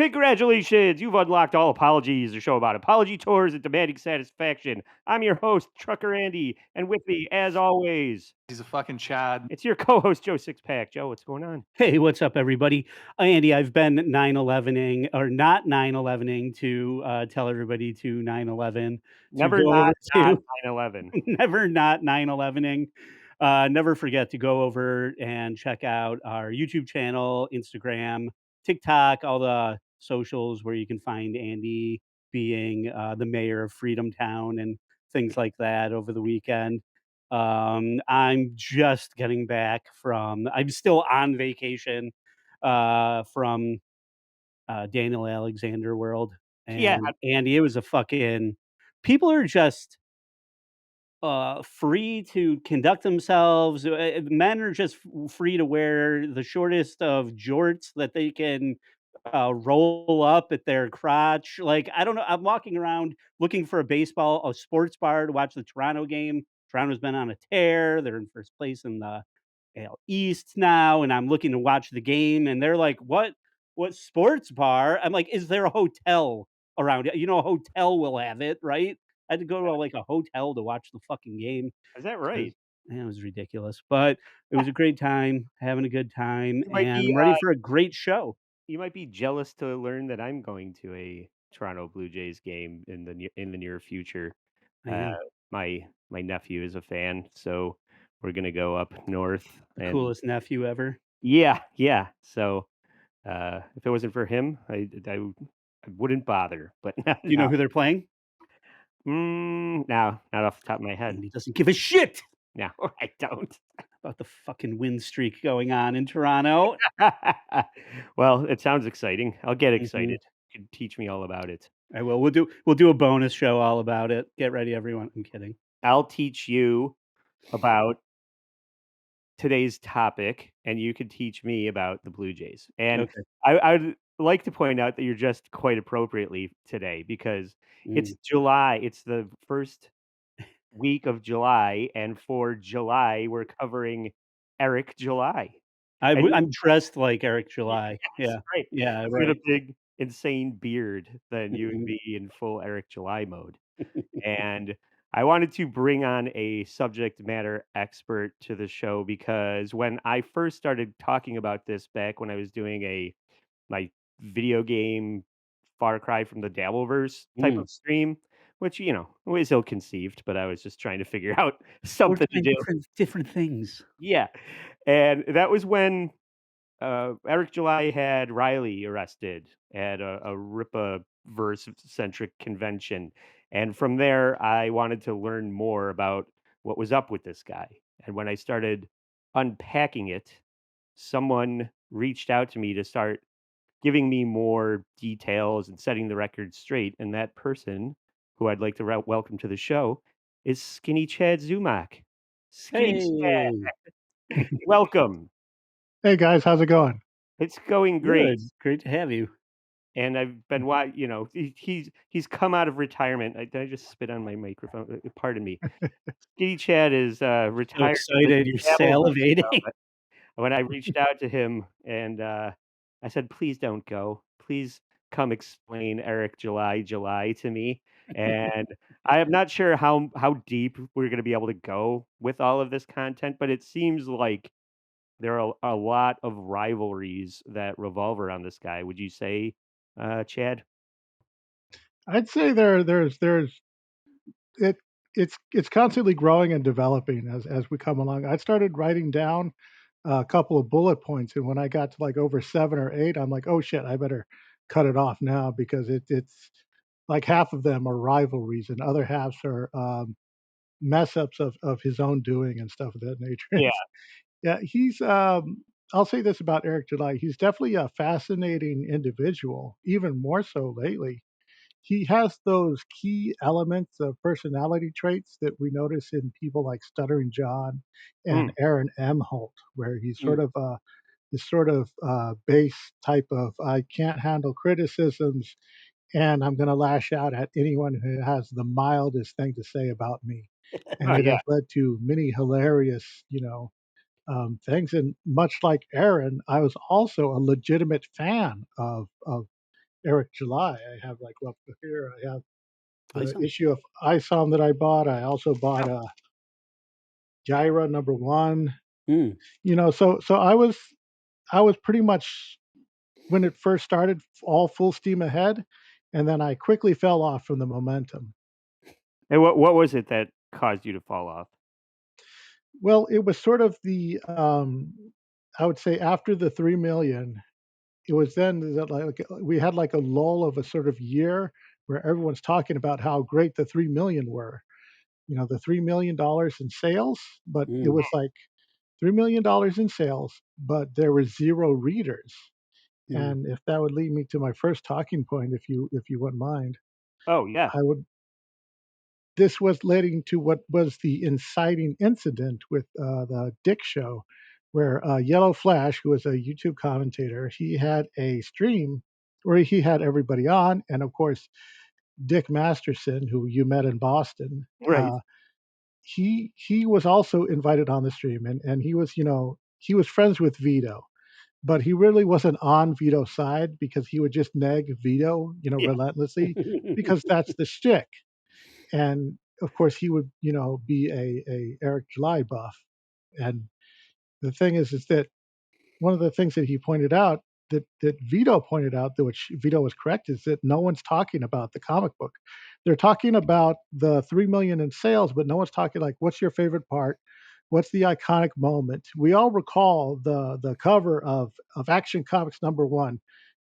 Congratulations! You've unlocked All Apologies, a show about apology tours and demanding satisfaction. I'm your host, Trucker Andy, and with me, as always, He's a fucking Chad. it's your co-host, Joe Sixpack. Joe, what's going on? Hey, what's up, everybody? Andy, I've been 9/11ing or not 9/11ing to tell everybody to 9/11 to Never go over not to 9/11. never not 9/11ing. Never forget to go over and check out our YouTube channel, Instagram, TikTok, all the socials where you can find Andy being the mayor of Freedom Town and things like that over the weekend. I'm just getting back from I'm still on vacation from Daniel Alexander World. Yeah, And Andy, it was a fucking people are just free to conduct themselves. Men are just free to wear the shortest of jorts that they can roll up at their crotch. Like, I don't know. I'm walking around looking for a sports bar to watch the Toronto game. Toronto's been on a tear. They're in first place in the AL East now, and I'm looking to watch the game. And they're like, What sports bar?" I'm like, "Is there a hotel around it? You know, a hotel will have it, right?" I had to go to like a hotel to watch the fucking game. is that It right? was, man, it was ridiculous, but it was a great time, having a good time, You might and be I'm ready for a great show. you might be jealous to learn that I'm going to a Toronto Blue Jays game in the near future. I Uh, am my nephew is a fan, so we're gonna go up north the and coolest nephew ever. yeah. So if it wasn't for him, I wouldn't bother. But Do you know who they're playing? no, not off the top of my head. And he doesn't give a shit No, I don't. about the fucking win streak going on in Toronto. Well, it sounds exciting. I'll get Mhm. excited. You can teach me all about it. I will. We'll do a bonus show all about it. Get ready, everyone. I'm kidding. I'll teach you about today's topic, and you could teach me about the Blue Jays. And Okay. I'd like to point out that you're dressed quite appropriately today because it's Mm. July. It's the first week of July, and for July, we're covering Eric July. And I'm dressed like Eric July. yes, Yeah. right. Yeah. If you had Right. a big, insane beard, then you would Mhm. be in full Eric July mode. And I wanted to bring on a subject matter expert to the show because when I first started talking about this back when I was doing my video game Far Cry from the Dabbleverse type Mm. of stream, which was ill conceived, but I was just trying to figure out We're something to trying do. different things. Yeah, and that was when Eric July had Riley arrested at a Ripa verse centric convention. And from there, I wanted to learn more about what was up with this guy. And when I started unpacking it, someone reached out to me to start giving me more details and setting the record straight. And that person, who I'd like to welcome to the show, is Skinny Chad Zumak. Skinny Hey, Chad, welcome. Hey guys, how's it going? It's going great. good. Great to have you. And I've been he's come out of retirement. Did I just spit on my microphone? Pardon me. Skinny Chad is So retired from the excited, you're Dabbleverse show, salivating. but when I reached out to him and I said, "Please don't go. Please come explain Eric July to me." And I am not sure how deep we're going to be able to go with all of this content, but it seems like there are a lot of rivalries that revolve around this guy. Would you say, Chad? I'd say there's it it's constantly growing and developing as we come along. I started writing down a couple of bullet points, and when I got to like over 7 or 8, I'm like, oh shit, I better cut it off now because it's like half of them are rivalries and other halves are mess ups of his own doing and stuff of that nature. Yeah. Yeah, he's I'll say this about Eric July. He's definitely a fascinating individual, even more so lately. He has those key elements of personality traits that we notice in people like Stuttering John and Mm, Aaron M. Holt, where he's mm. this sort of base type of I can't handle criticisms and I'm going to lash out at anyone who has the mildest thing to say about me. And it Yeah. has led to many hilarious, things. And much like Aaron, I was also a legitimate fan of Eric July. I have like up here. I have the Awesome. issue of ISOM that I bought. I also bought Gyra #1. Mm. So I was pretty much when it first started all full steam ahead, and then I quickly fell off from the momentum. And what was it that caused you to fall off? Well, it was sort of I would say after the 3 million, it was then that like we had like a lull of a sort of year where everyone's talking about how great the 3 million were. The $3 million in sales, but it Mm. was like $3 million in sales, but there were zero readers. Mm. And if that would lead me to my first talking point, if you wouldn't mind, Oh, yeah. I would. This was leading to what was the inciting incident with the Dick show, where Yellow Flash, who was a YouTube commentator, he had a stream where he had everybody on, and of course Dick Masterson, who you met in Boston, Right. he was also invited on the stream, and he was friends with Vito, but he really wasn't on Vito's side because he would just nag Vito, Yeah. relentlessly, because that's the shtick. And of course, he would, be a Eric July buff. And the thing is that one of the things that he pointed out that Vito pointed out, that which Vito was correct, is that no one's talking about the comic book. They're talking about the 3 million in sales, but no one's talking like, what's your favorite part? What's the iconic moment? We all recall the cover of Action Comics #1,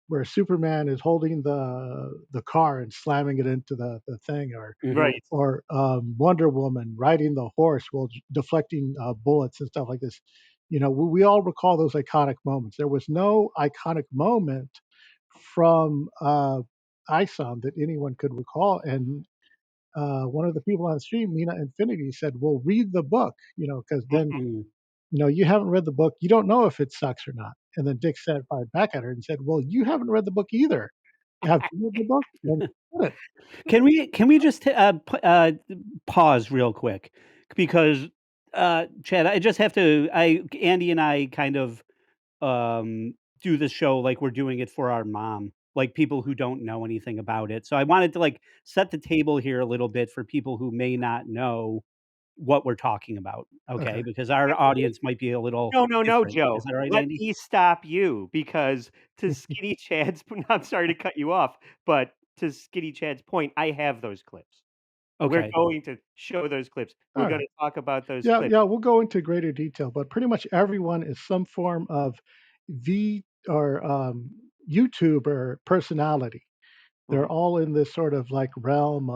where Superman is holding the car and slamming it into the thing, or Mhm. Right. or Wonder Woman riding the horse while deflecting bullets and stuff like this. We all recall those iconic moments. There was no iconic moment from ISOM that anyone could recall. And one of the people on the stream, Nina Infinity, said, "Well, read the book, because then, Mhm. Mm. you haven't read the book. You don't know if it sucks or not." And then Dick said, fired back at her and said, "Well, you haven't read the book either. Have you read the book?" And she did it. Can we just pause real quick because Chad, I just have to. I Andy and I kind of do the show like we're doing it for our mom, like people who don't know anything about it. So I wanted to like set the table here a little bit for people who may not know what we're talking about. Okay, Okay. because our audience might be a little No, no, no, different. Is Joe. that right, Let Andy? me stop you because to Skinny Chad's I'm sorry to cut you off, but to Skinny Chad's point, I have those clips. We're Okay. going to show those clips. We're All gonna right. talk about those Yeah, clips. yeah, we'll go into greater detail, but pretty much everyone is some form of V or YouTuber personality. They're Mhm. all in this sort of like realm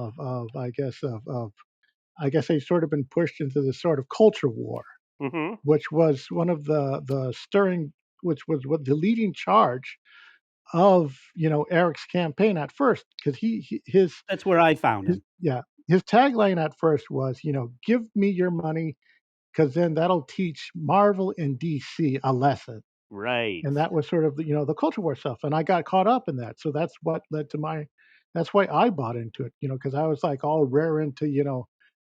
I guess they've sort of been pushed into this sort of culture war, Mhm. which was one of the stirring, which was what the leading charge of Eric's campaign at first, because he That's where I found his him. yeah, his tagline at first was, give me your money, because then that'll teach Marvel and DC a lesson. Right. And that was sort of the culture war stuff. And I got caught up in that. So that's what led to that's why I bought into it, because I was like all raring to,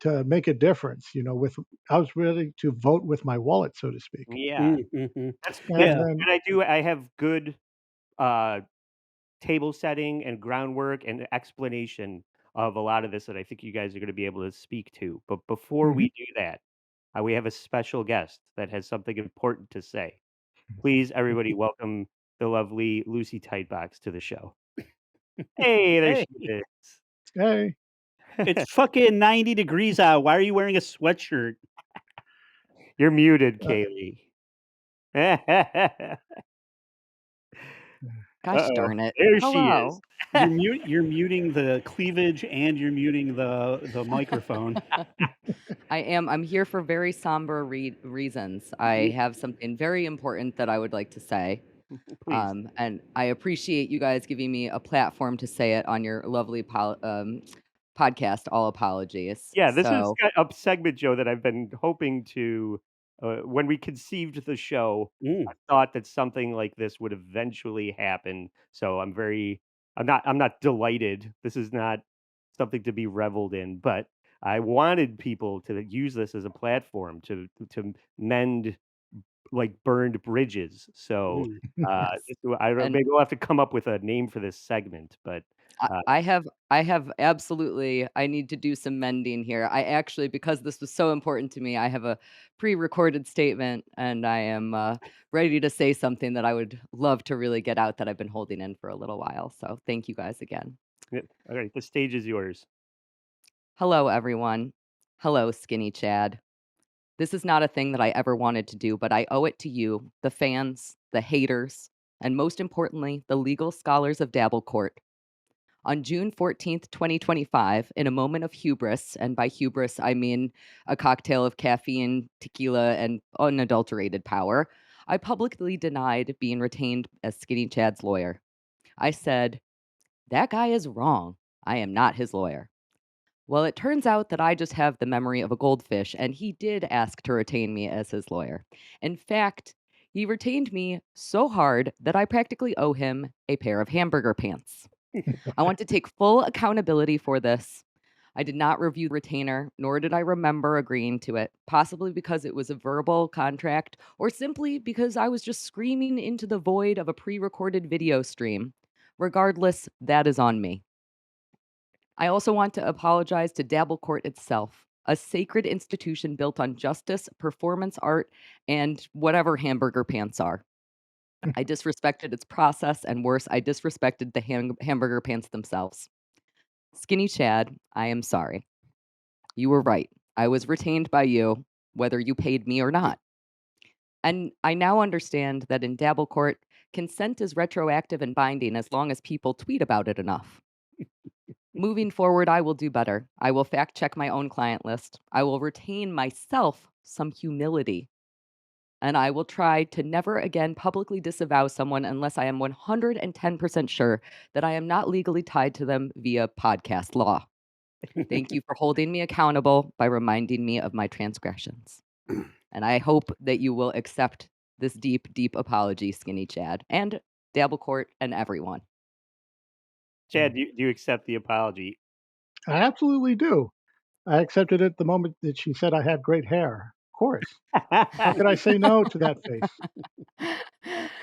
to make a difference, I was ready to vote with my wallet, so to speak. Yeah. Mm, mhm. That's And Yeah. then, I have good, uh, table setting and groundwork and explanation of a lot of this that I think you guys are gonna be able to speak to. But before mhm. we do that, we have a special guest that has something important to say. Please, everybody, welcome the lovely Lucy Tightbox to the show. Hey, there Hey, she is. Hey, it's fucking 90 degrees out. Why are you wearing a sweatshirt? You're muted, uh, Kaylee. Gosh Uh-oh. darn it. There she is. Hello. You're muting the cleavage and you're muting the microphone. I'm here for very somber reasons. I have something very important that I would like to say. Please. And I appreciate you guys giving me a platform to say it on your lovely podcast, All Apologies. Yeah, this is So, a segment, Joe, that I've been hoping to when we conceived the show, I Mm. thought that something like this would eventually happen. So I'm not delighted. This is not something to be reveled in, but I wanted people to use this as a platform to mend like burned bridges. So Mm. Yes. I don't know, And maybe we'll have to come up with a name for this segment, but I uh, I have I have absolutely I need to do some mending here. I actually, because this was so important to me, I have a pre-recorded statement, and I am, ready to say something that I would love to really get out that I've been holding in for a little while, so thank you guys again. yeah, all right, the stage is yours. Hello, everyone. Hello, Skinny Chad. This is not a thing that I ever wanted to do, but I owe it to you, the fans, the haters, and most importantly, the legal scholars of Dabble Court. On June 14th, 2025, in a moment of hubris, and by hubris, I mean a cocktail of caffeine, tequila, and unadulterated power, I publicly denied being retained as Skinny Chad's lawyer. I said, "That guy is wrong. I am not his lawyer." Well, it turns out that I just have the memory of a goldfish, and he did ask to retain me as his lawyer. In fact, he retained me so hard that I practically owe him a pair of hamburger pants. I want to take full accountability for this. I did not review the retainer, nor did I remember agreeing to it, possibly because it was a verbal contract, or simply because I was just screaming into the void of a pre recorded video stream. Regardless, that is on me. I also want to apologize to Dabble Court itself, a sacred institution built on justice, performance art, and whatever hamburger pants are. I disrespected its process, and worse, I disrespected the hamburger pants themselves. Skinny Chad, I am sorry. You were right. I was retained by you, whether you paid me or not. And I now understand that in Dabble Court, consent is retroactive and binding as long as people tweet about it enough. Moving forward, I will do better. I will fact check my own client list. I will retain myself some humility. And I will try to never again publicly disavow someone unless I am 110% sure that I am not legally tied to them via podcast law. Thank you for holding me accountable by reminding me of my transgressions. And I hope that you will accept this deep, deep apology, Skinny Chad, and Dabble Court and everyone. Chad, do you accept the apology? I absolutely do. I accepted it the moment that she said I had great hair. Of course. How could I say no to that face?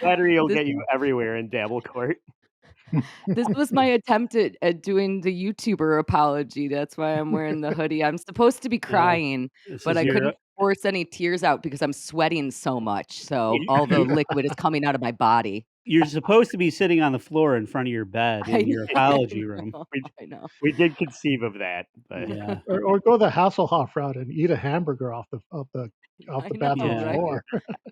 Flattery will This get you everywhere in Dabble Court. this was my attempt at doing the YouTuber apology. That's why I'm wearing the hoodie. I'm supposed to be Yeah. crying, This but is I your couldn't force any tears out because I'm sweating so much. So all the liquid is coming out of my body. you're supposed to be sitting on the floor in front of your bed I in your apology room. know. We I know. we did conceive of that, but Yeah. Or go the Hasselhoff route and eat a hamburger off the I know, bathroom Yeah. right? floor.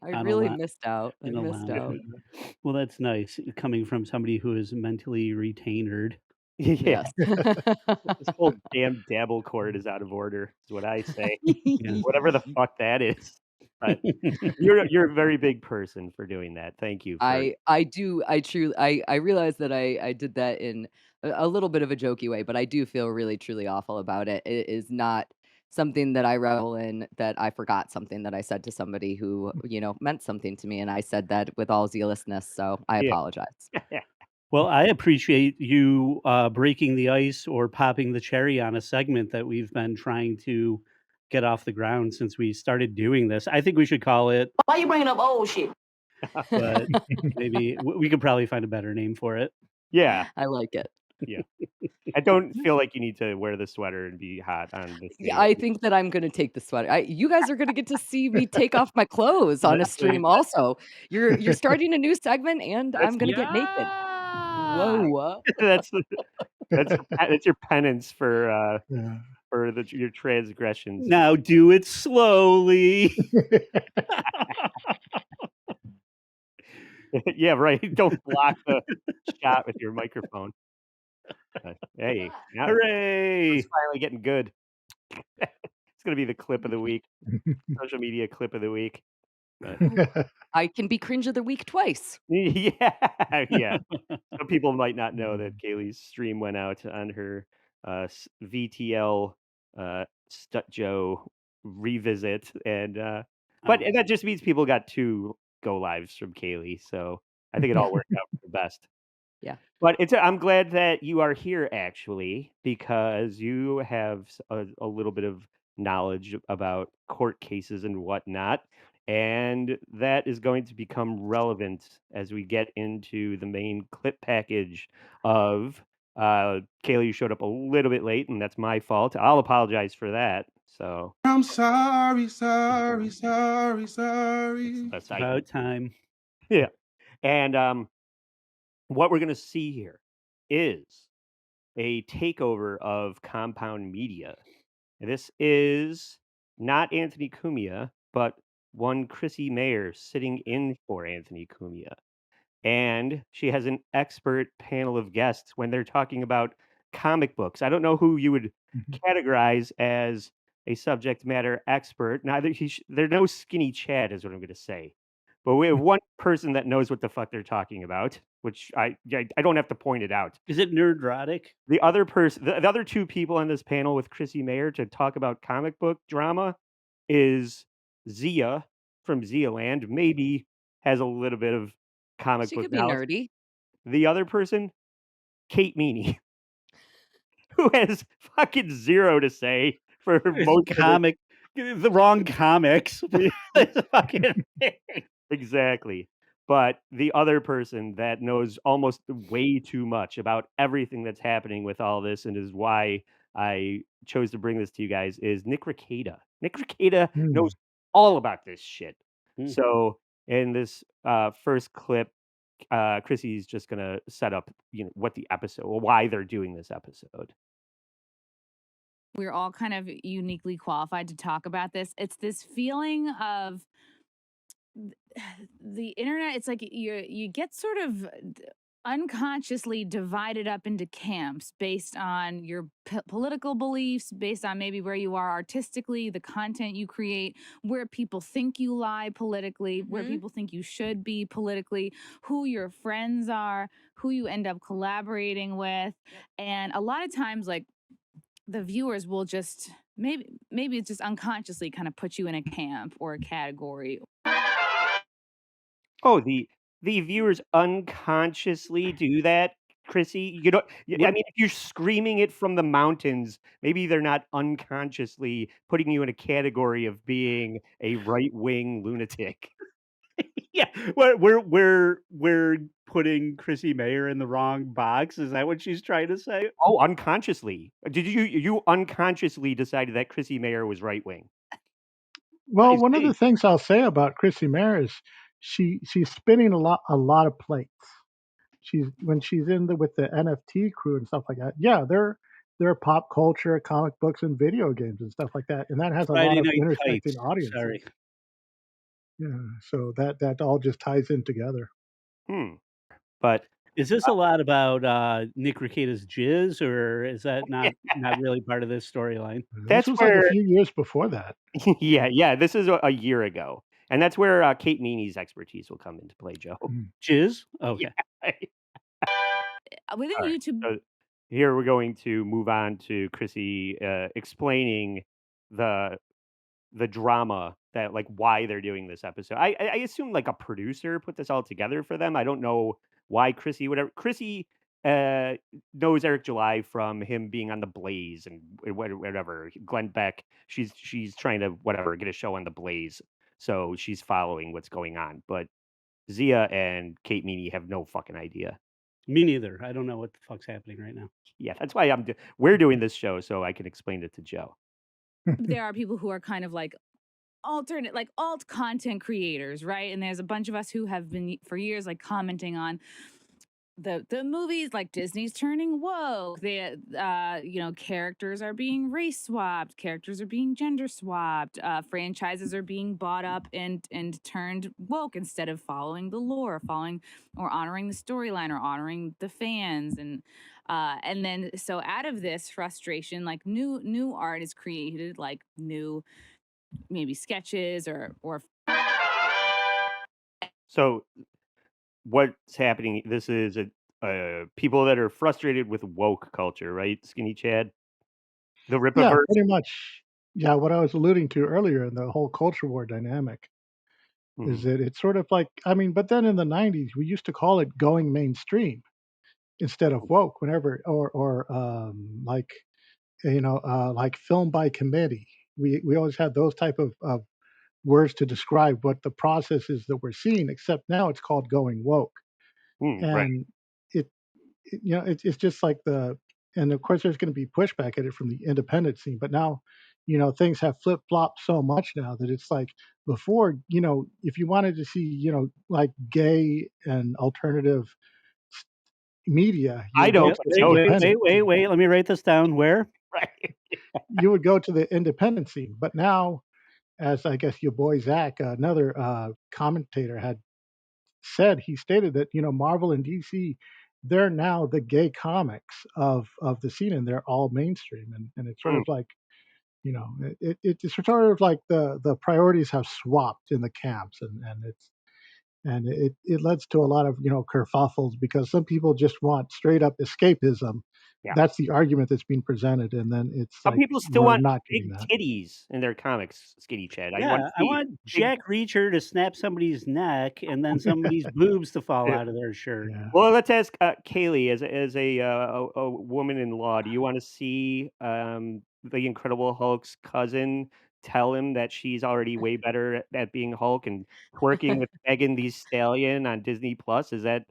I On a really lot missed out. I in a missed lounge. out. Well, that's nice coming from somebody who is mentally retainered. yeah, Yes. this whole damn Dabble Court is out of order, is what I say. Yeah. Whatever the fuck that is. But you're a very big person for doing that. Thank you for I realize that I did that in a little bit of a jokey way, but I do feel really truly awful about it. It is not something that I revel in, that I forgot something that I said to somebody who, meant something to me, and I said that with all zealousness, so I yeah. apologize. Well, I appreciate you breaking the ice or popping the cherry on a segment that we've been trying to get off the ground since we started doing this. I think we should call it, Why you bringing up old shit? but maybe we could probably find a better name for it. Yeah, I like it. yeah. I don't feel like you need to wear the sweater and be hot on the Yeah, stage. I think that I'm gonna take the sweater. You guys are gonna get to see me take off my clothes on a stream also. You're starting a new segment, and That's I'm gonna get naked. Yeah. Whoa. that's that's your penance for Yeah. your transgressions. Now do it slowly. Yeah, right. Don't block the shot with your microphone. Hey, now Hooray! it's finally getting good. It's gonna be the clip of the week, social media clip of the week. But I can be cringe of the week twice. yeah, yeah. Some people might not know that Kaylee's stream went out on her VTL Stut Joe revisit, and but Oh. that just means people got 2 go lives from Kaylee, so I think it all worked out for the best. Yeah. But I'm glad that you are here actually, because you have a little bit of knowledge about court cases and whatnot. And that is going to become relevant as we get into the main clip package of Kaylee. You showed up a little bit late, and that's my fault. I'll apologize for that. So I'm sorry, sorry. that's the best I can About do. time. Yeah. And what we're going to see here is a takeover of Compound Media. This is not Anthony Cumia, but one Chrissy Mayr sitting in for Anthony Cumia. And she has an expert panel of guests when they're talking about comic books. I don't know who you would Mhm. categorize as a subject matter expert. Neither they're no skinny Chad, is what I'm going to say. But we have one person that knows what the fuck they're talking about, which I don't have to point it out. Is it nerdrotic? The other person, the other two people on this panel with Chrissy Mayr to talk about comic book drama is Xia from Zealand. Maybe has a little bit of comic She book could be knowledge. nerdy. The other person, Kate Meaney, who has fucking zero to say for It's most of comic, the wrong comics. it. It's fucking Exactly. But the other person that knows almost way too much about everything that's happening with all this and is why I chose to bring this to you guys is Nick Rekieta. Nick Rekieta knows Mm. all about this shit. Mhm. So in this first clip, Chrissy's just gonna set up, what the episode, why they're doing this episode. We're all kind of uniquely qualified to talk about this. It's this feeling of the internet. It's like you get sort of unconsciously divided up into camps based on your political beliefs, based on maybe where you are artistically, the content you create, where people think you lie politically, where people think you should be politically, who your friends are, who you end up collaborating with. And a lot of times, like, the viewers will just maybe it's just unconsciously kind of put you in a camp or a category. Oh, the viewers unconsciously do that, Chrissy? You know, I What? mean, if you're screaming it from the mountains, maybe they're not unconsciously putting you in a category of being a right-wing lunatic. Yeah, we're putting Chrissy Mayr in the wrong box. Is that what she's trying to say? Oh, unconsciously. Did you unconsciously decided that Chrissy Mayr was right-wing? Well, I one of see. the things I'll say about Chrissy Mayr is she's spinning a lot of plates. When she's in with the NFT crew and stuff like that. Yeah, they're pop culture, comic books, and video games and stuff like that, and that has a lot Friday of Night intersecting Tights. audiences. Sorry. Yeah, so that all just ties in together. But Is this a lot about Nick Rekieta's jizz, or is that not really part of this storyline? This that's was like a where few years before that. yeah, this is a year ago, and that's where Kate Meaney's expertise will come into play, Joe. Mm. Jizz? Okay. Within All right. YouTube. So here we're going to move on to Chrissy explaining the drama that, like, why they're doing this episode. I assume like a producer put this all together for them. I don't know why Chrissy knows Eric July from him being on the Blaze and whatever. Glenn Beck. She's trying to get a show on the Blaze, so she's following what's going on. But Zia and Kate Meaney have no fucking idea. Me neither. I don't know what the fuck's happening right now. Yeah, that's why we're doing this show so I can explain it to Joe. There are people who are kind of like alternate, like alt content creators, right? And there's a bunch of us who have been for years like commenting on the movies, like Disney's turning woke. They characters are being race swapped, characters are being gender swapped, franchises are being bought up and turned woke instead of following the lore, following or honoring the storyline or honoring the fans. And then so out of this frustration, like new art is created, like new maybe sketches or So what's happening? This is people that are frustrated with woke culture, right? Skinny Chad, the Yeah, Ripaverse. pretty much. Yeah, what I was alluding to earlier in the whole culture war dynamic is Mhm. that it's sort of like, I mean, but then in the 90s, we used to call it going mainstream instead of woke whenever, or like, like film by committee. We always had those type of words to describe what the process is that we're seeing, except now it's called going woke. Right. And it, it's just like and of course there's going to be pushback at it from the independent scene, but now, things have flip flopped so much now that it's like before, if you wanted to see, like gay and alternative media, you I would go don't, Yep. to but the Wait, Joe wait, does. wait, independent wait, scene. wait. Let me write this down. Where? Right. You would go to the independent scene. But now, as I guess your boy Zach, another commentator, had said, he stated that Marvel and DC, they're now the gay comics of the scene, and they're all mainstream, and it's sort Mm, of like it's sort of like the priorities have swapped in the camps, and it leads to a lot of kerfuffles because some people just want straight up escapism. yeah. That's the argument that's being presented, and then it's Some like people still we're want not getting big that. titties in their comics, Skinny Chad. I want Yeah, to I see want big. Jack Reacher to snap somebody's neck and then somebody's boobs to fall Yeah. out of their shirt. Yeah. Well, let's ask Kaylee, as a woman in law. Do you want to see the Incredible Hulk's cousin tell him that she's already way better at being Hulk and twerking with Megan Thee Stallion on Disney Plus? Is that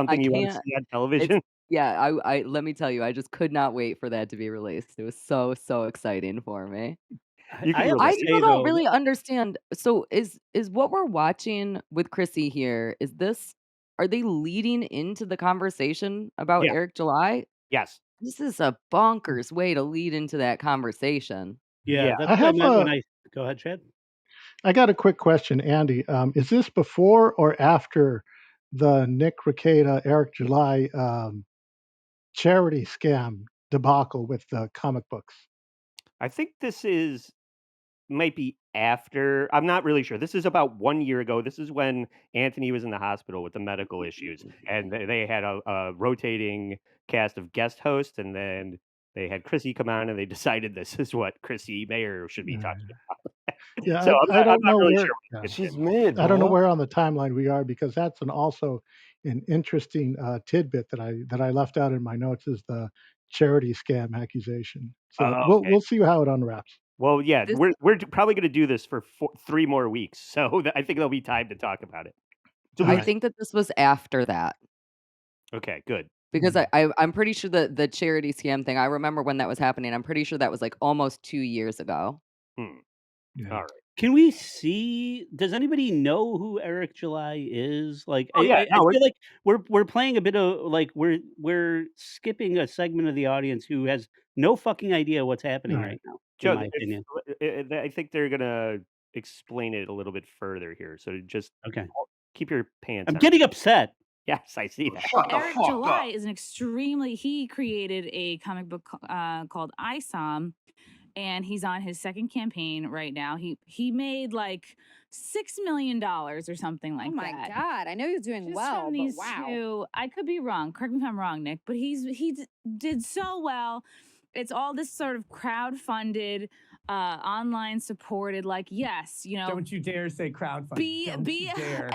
I something you want to can't. see on It's television? yeah. I let me tell you, I just could not wait for that to be released. It was so exciting for me. You I can have to I relate. still say don't though, really understand. So is what we're watching with Chrissy here, is this are they leading into the conversation about Yeah. Eric July? Yes. This is a bonkers way to lead into that conversation. yeah, Yeah. that's I what I have meant when I go ahead, Chad. I got a quick question, Andy. Is this before or after the Nick Rekieta, Eric July charity scam debacle with the comic books? I think this is might be after. I'm not really sure. This is about 1 year ago. This is when Anthony was in the hospital with the medical issues, and they had a rotating cast of guest hosts, and then they had Chrissy come on, and they decided this is what Chrissy Mayr should be talking about. Yeah, So I I'm don't not know really where. sure Yeah, what it's She's gonna mid, I don't know man. where on the timeline we are because that's also an interesting tidbit that I left out in my notes is the charity scam accusation. So Oh, we'll okay. we'll see how it unwraps. Well, yeah, This we're probably gonna do this for 3 more weeks, so I think there'll be time to talk about it. So All I there's right. think that this was after that. okay, good. Because Mm, I'm pretty sure the charity scam thing, I remember when that was happening. I'm pretty sure that was, like, almost 2 years ago. Hmm, yeah. alright. Can we see? Does anybody know who Eric July is? Like, Oh, yeah, I no, feel like we're playing a bit of like we're skipping a segment of the audience who has no fucking idea what's All happening right. right now, in Joe, my if opinion. I think they're gonna explain it a little bit further here, so just Okay, keep your pants I'm on. getting upset. Yes, I see that. Shut the Eric fuck July up. is an extremely he created a comic book called ISOM, and he's on his second campaign right now. He made like $6 million or something Oh like my that. god, I know he's doing Just well, from but these wow. two, I could be wrong. Correct me if I'm wrong, Nick, but did so well. It's all this sort of crowd-funded, online supported, like, yes, Don't you dare say crowdfunding. be Don't be you dare.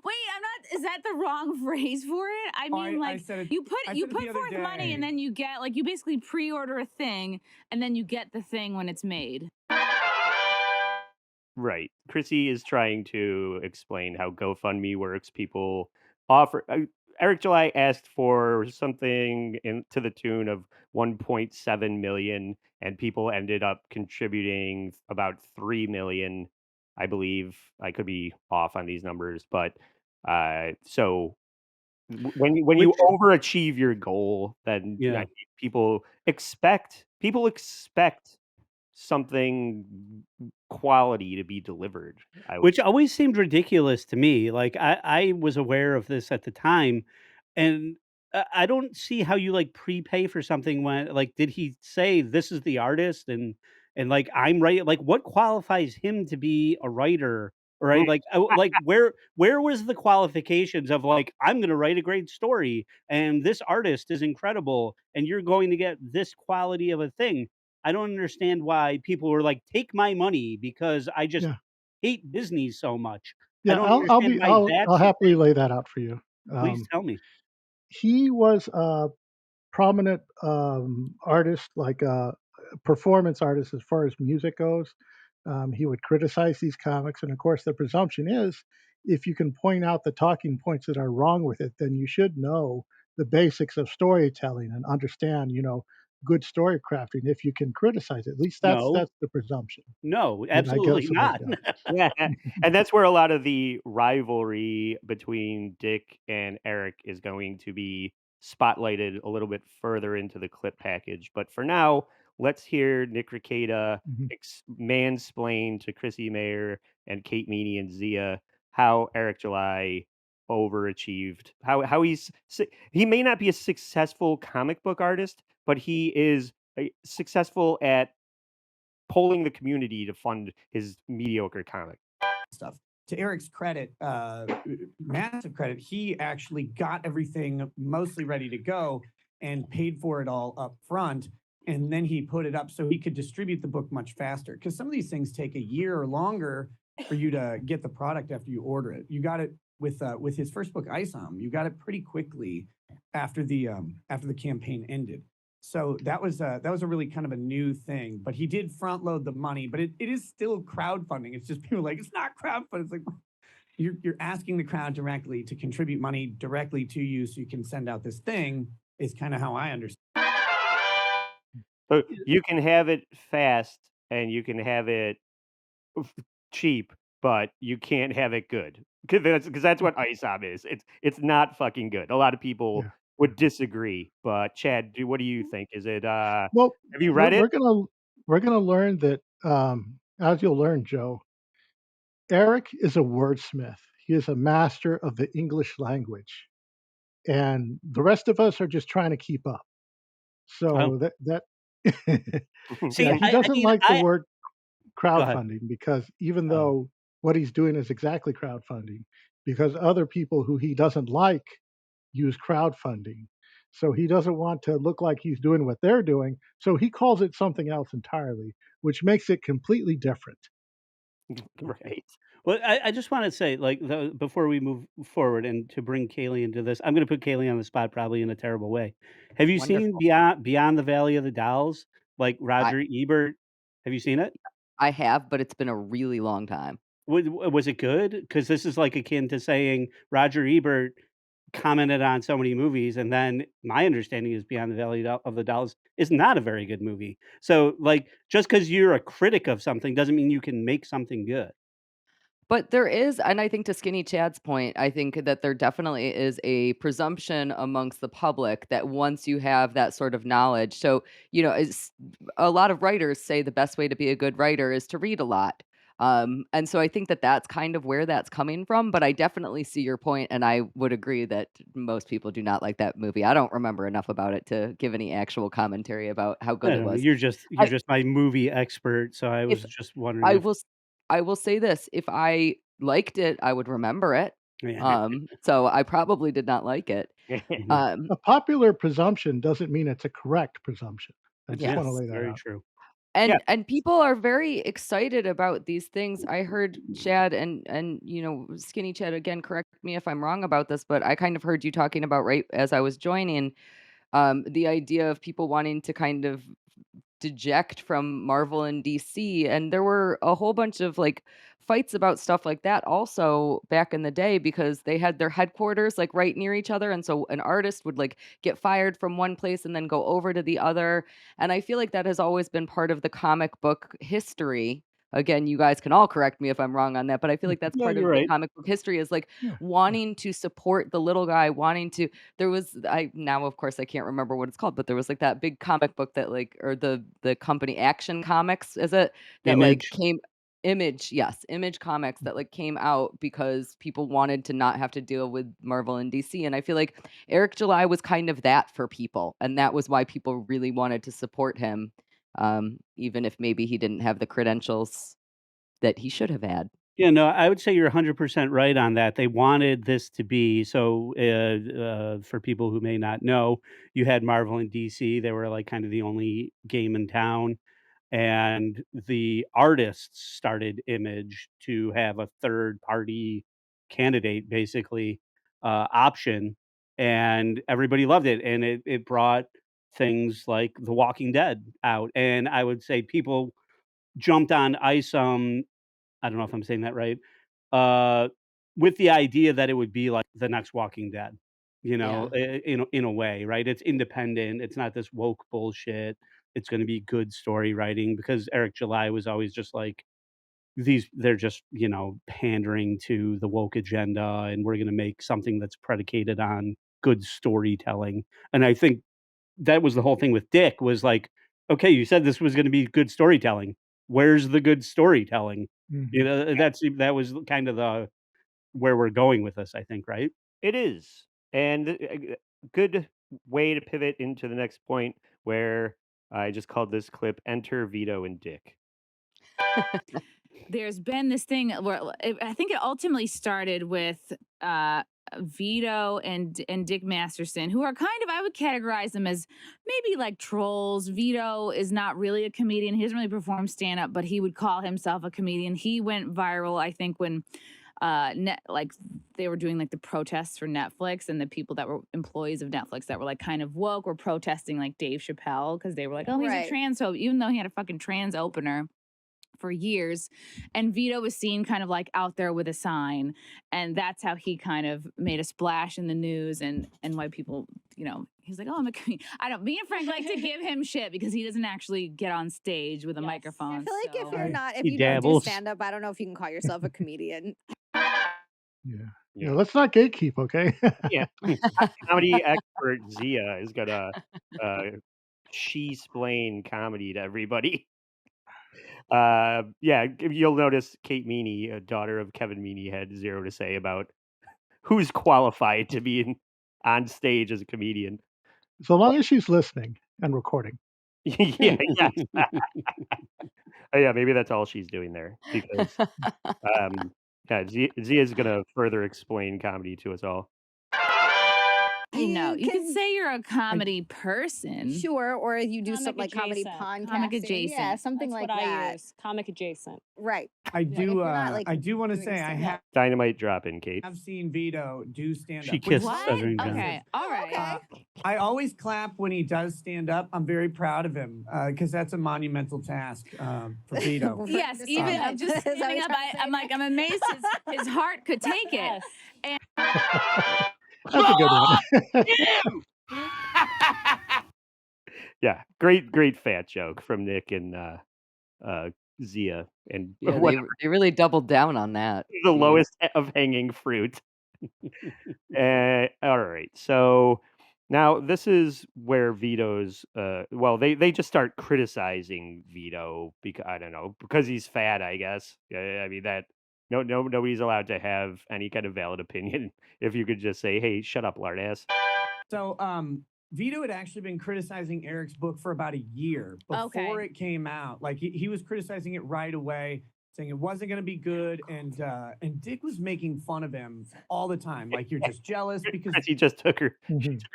wait, I'm not, is that the wrong phrase for it? I Oh, mean, I like, said it. you I put said it the other forth money and day. then you get, like, you basically pre-order a thing and then you get the thing when it's made. Right. Chrissy is trying to explain how GoFundMe works. People offer Eric July asked for something to the tune of 1.7 million, and people ended up contributing about 3 million, I believe. I could be off on these numbers, but so when you Which overachieve your goal, then I yeah. think people expect something quality to be delivered, I would Which always seemed ridiculous to me. Like I was aware of this at the time, and I don't see how you like prepay for something when like did he say this is the artist and like I'm right like what qualifies him to be a writer, Mm, right? Like like where was the qualifications of like I'm going to write a great story and this artist is incredible and you're going to get this quality of a thing. I don't understand why people were like take my money because I just Yeah. hate Disney so much. I Yeah. don't understand why I'll that's a happily thing. lay that out for you. Please tell me. He was a prominent artist, like a performance artist as far as music goes. He would criticize these comics, and of course, the presumption is if you can point out the talking points that are wrong with it, then you should know the basics of storytelling and understand, good story crafting. If you can criticize it, at least that's No, the presumption no, that I get absolutely from those not. guys. Yeah, and that's where a lot of the rivalry between Dick and Eric is going to be spotlighted a little bit further into the clip package. But for now, let's hear Nick Rekieta Mhm. mansplain to Chrissy Mayr and Kate Meaney and Xia how Eric July overachieved. How he may not be a successful comic book artist, but he is successful at polling the community to fund his mediocre comic. Stuff. To Eric's credit, massive credit, he actually got everything mostly ready to go and paid for it all up front. And then he put it up so he could distribute the book much faster. Because some of these things take a year or longer for you to get the product after you order it. You got it with his first book, Isom. You got it pretty quickly after the campaign ended. So that was a really kind of a new thing, but he did front load the money, but it is still crowdfunding. It's just people are like, it's not crowdfunding. It's like you're asking the crowd directly to contribute money directly to you so you can send out this thing is kind of how I understand. So you can have it fast and you can have it cheap, but you can't have it good. Because that's what ISOM is. It's not fucking good. A lot of people Yeah. would disagree, but Chad, what do you think? Is it Well, have you we're, read it? we're gonna we're gonna learn that, as you'll learn, Joe, Eric is a wordsmith. He is a master of the English language, and the rest of us are just trying to keep up. Oh, So that see, yeah, he I doesn't mean, like the word go ahead. crowdfunding because even Oh. though what he's doing is exactly crowdfunding, because other people who he doesn't like use crowdfunding. So he doesn't want to look like he's doing what they're doing. So he calls it something else entirely, which makes it completely different. Right. Well, I just want to say, like, before we move forward and to bring Kaylee into this, I'm going to put Kaylee on the spot probably in a terrible way. Have you seen Wonderful. Beyond the Valley of the Dolls, like I Roger Ebert? Have you seen it? I have, but it's been a really long time. Was it good? Because this is like akin to saying Roger Ebert commented on so many movies, and then my understanding is Beyond the Valley of the Dolls is not a very good movie. So, like, just because you're a critic of something doesn't mean you can make something good. But there is, and I think to Skinny Chad's point, I think that there definitely is a presumption amongst the public that once you have that sort of knowledge, so it's, a lot of writers say the best way to be a good writer is to read a lot. And so I think that that's kind of where that's coming from. But I definitely see your point, and I would agree that most people do not like that movie. I don't remember enough about it to give any actual commentary about how I good it don't know. was. You're just my movie expert, so I was If just wondering I if will s I will say this, if I liked it, I would remember it. yeah. So I probably did not like it. Mhm. Um, A popular presumption doesn't mean it's a correct presumption. I just want to Yes, yes. lay that very out. true. Yeah. And people are very excited about these things. I heard Chad and Skinny Chad, again, correct me if I'm wrong about this, but I kind of heard you talking about right as I was joining, the idea of people wanting to kind of deject from Marvel and DC, and there were a whole bunch of, like, fights about stuff like that also back in the day because they had their headquarters, like, right near each other, and so an artist would, like, get fired from one place and then go over to the other, and I feel like that has always been part of the comic book history. Again, you guys can all correct me if I'm wrong on that, but I feel like that's No, part you're of the right. comic book history is, like, Yeah, yeah. wanting to support the little guy, wanting to there was I now, of course, I can't remember what it's called, but there was, like, that big comic book that, like, or the company Action Comics, is it? That, like, Image. came Image, yes, Image Comics that, like, came out because people wanted to not have to deal with Marvel and DC, and I feel like Eric July was kind of that for people, and that was why people really wanted to support him, even if maybe he didn't have the credentials that he should have had. Yeah, no, I would say you're 100% right on that. They wanted this to be so, for people who may not know, you had Marvel and DC. They were like kind of the only game in town. And the artists started Image to have a third party candidate, basically, option. And everybody loved it. And it brought things like The Walking Dead out. And I would say people jumped on Isom. I don't know if I'm saying that right. Uh, with the idea that it would be like the next Walking Dead, Yeah. in a way, right? It's independent. It's not this woke bullshit. It's going to be good story writing because Eric July was always just like they're just pandering to the woke agenda, and we're going to make something that's predicated on good storytelling. And I think that was the whole thing with Dick was like, okay, you said this was going to be good storytelling. Where's the good storytelling? Mhm. That was kind of the where we're going with this, I think, right? It is. And a good way to pivot into the next point where I just called this clip Enter Veto and Dick. There's been this thing where I think it ultimately started with Vito and Dick Masterson, who are kind of, I would categorize them as maybe like trolls. Vito is not really a comedian. He doesn't really perform stand up, but he would call himself a comedian. He went viral, I think, when like they were doing like the protests for Netflix, and the people that were employees of Netflix that were like kind of woke were protesting like Dave Chappelle because they were like, oh, he's a transphobe, even though he had a fucking trans opener for years. And Vito was seen kind of like out there with a sign, and that's how he kind of made a splash in the news, and white people, he's like, oh, I'm a comedian. Me and Frank like to give him shit because he doesn't actually get on stage with a microphone. I feel like if you're not, if He you don't do dabbles. stand up, I don't know if you can call yourself a comedian. Yeah, let's not gatekeep, okay? Yeah. Comedy expert Xia is gonna she-splain comedy to everybody. Yeah, you'll notice Kate Meaney, daughter of Kevin Meaney, had zero to say about who's qualified to be on stage as a comedian. So long as she's listening and recording. Yeah, yes. Yeah, maybe that's all she's doing there because yeah, Zia's gonna further explain comedy to us all. I know. You can can- say you're a comedy person. Sure, or you do Comic something like comedy adjacent. podcasting. Comic adjacent. Yeah, something That's like what that. I use. Comic adjacent. Right. I if do. you're not, like, I do want to doing say I stand-up. Dynamite drop in, Kate. have seen Vito do stand up. She kissed What? Southern John. Okay. All right. I always clap when he does stand up. I'm very proud of him because that's a monumental task for Vito. Yes, Just even saying. just Is that what standing you're up, trying to say, I'm like, I'm amazed his heart could take it. Yes. That's a good one. Yeah, great fat joke from Nick and Zia, and Yeah, what they really doubled down on that. the Jeez. lowest of hanging fruit. All right, so now this is where Vito's well, they just start criticizing Vito because I don't know, because he's fat, I guess. I mean that nobody's allowed to have any kind of valid opinion if you could just say, hey, shut up, lard ass. So Vito had actually been criticizing Eric's book for about a year before it came out. Like he was criticizing it right away, saying it wasn't going to be good, and Dick was making fun of him all the time. Like, you're just jealous because Chrissy just took her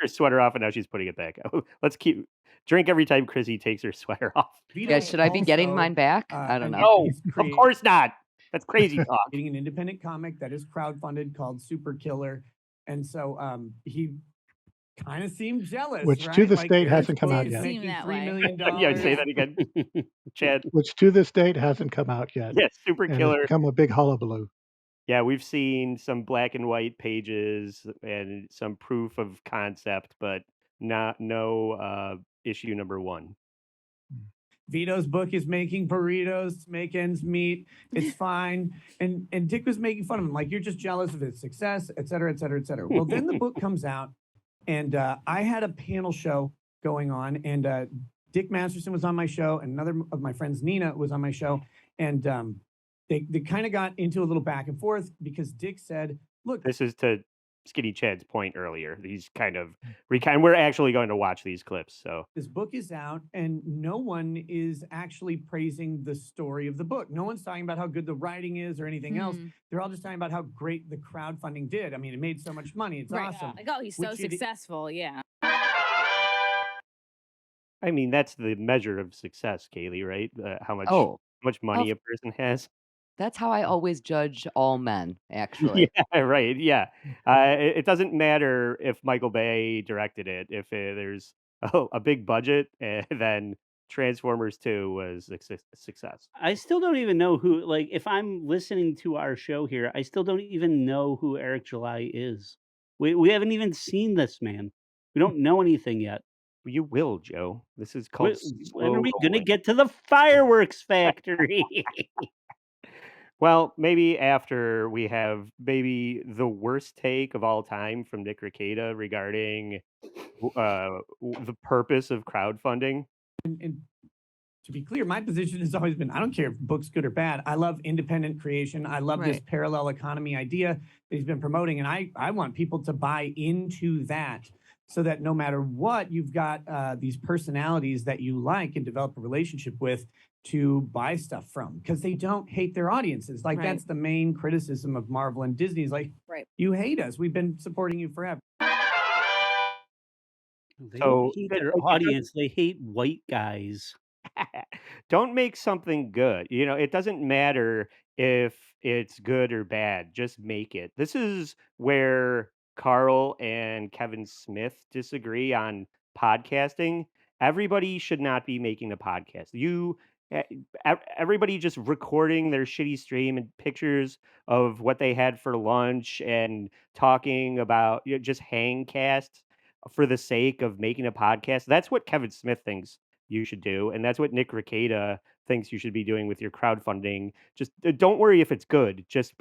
sweater off and now she's putting it back. Oh, let's keep drink every time Chrissy takes her sweater off. Vito Yeah, should I be getting also, mine back? I don't know. No, he's of course not. That's crazy talk. creating an independent comic that is crowdfunded called Super Killer, and so he kind of seemed jealous, Which right? to this Like, date Eric's hasn't come book out is yet. Seem making that $3 way. million. Yeah, say that again, Chad. Which to this date hasn't come out yet. Yes, Super And Killer. it's become a big hullabaloo. Yeah, we've seen some black and white pages and some proof of concept, but no issue number 1. Vito's book is making burritos to make ends meet. It's fine. And Dick was making fun of him, like, you're just jealous of his success, et cetera, et cetera, et cetera. Well, then the book comes out, and I had a panel show going on, and Dick Masterson was on my show, and another of my friends, Nina, was on my show. And they kind of got into a little back and forth because Dick said, look, This is to Skinny Chad's point earlier. He's kind of we're actually going to watch these clips. So this book is out and no one is actually praising the story of the book. No one's talking about how good the writing is or anything else. They're all just talking about how great the crowdfunding did. I mean, it made so much money. It's awesome. Like, oh, he's so Which it- successful. Yeah. I mean, that's the measure of success, Kaylee, right? How much money a person has. That's how I always judge all men, actually. Yeah, right. Yeah. It doesn't matter if Michael Bay directed it. If there's a big budget, then Transformers 2 was a success. I still don't even know who, like, if I'm listening to our show here, I still don't even know who Eric July is. We haven't even seen this man. We don't know anything yet. You will, Joe. This is called When are slow we gonna rolling. get to the fireworks factory? Well, maybe after we have maybe the worst take of all time from Nick Rekieta regarding the purpose of crowdfunding. And to be clear, my position has always been I don't care if book's good or bad. I love independent creation. I love this Right. parallel economy idea that he's been promoting. And I want people to buy into that so that no matter what, you've got these personalities that you like and develop a relationship with to buy stuff from because they don't hate their audiences. Like Right. that's the main criticism of Marvel and Disney is like, Right. you hate us. We've been supporting you forever. They So, don't hate it their it doesn't audience, they hate white guys. don't make something good. You know, it doesn't matter if it's good or bad, just make it. This is where Carl and Kevin Smith disagree on podcasting. Everybody should not be making a podcast. E everybody just recording their shitty stream and pictures of what they had for lunch and talking about, just hang casts for the sake of making a podcast. That's what Kevin Smith thinks you should do, and that's what Nick Rekieta thinks you should be doing with your crowdfunding. Just don't worry if it's good. Just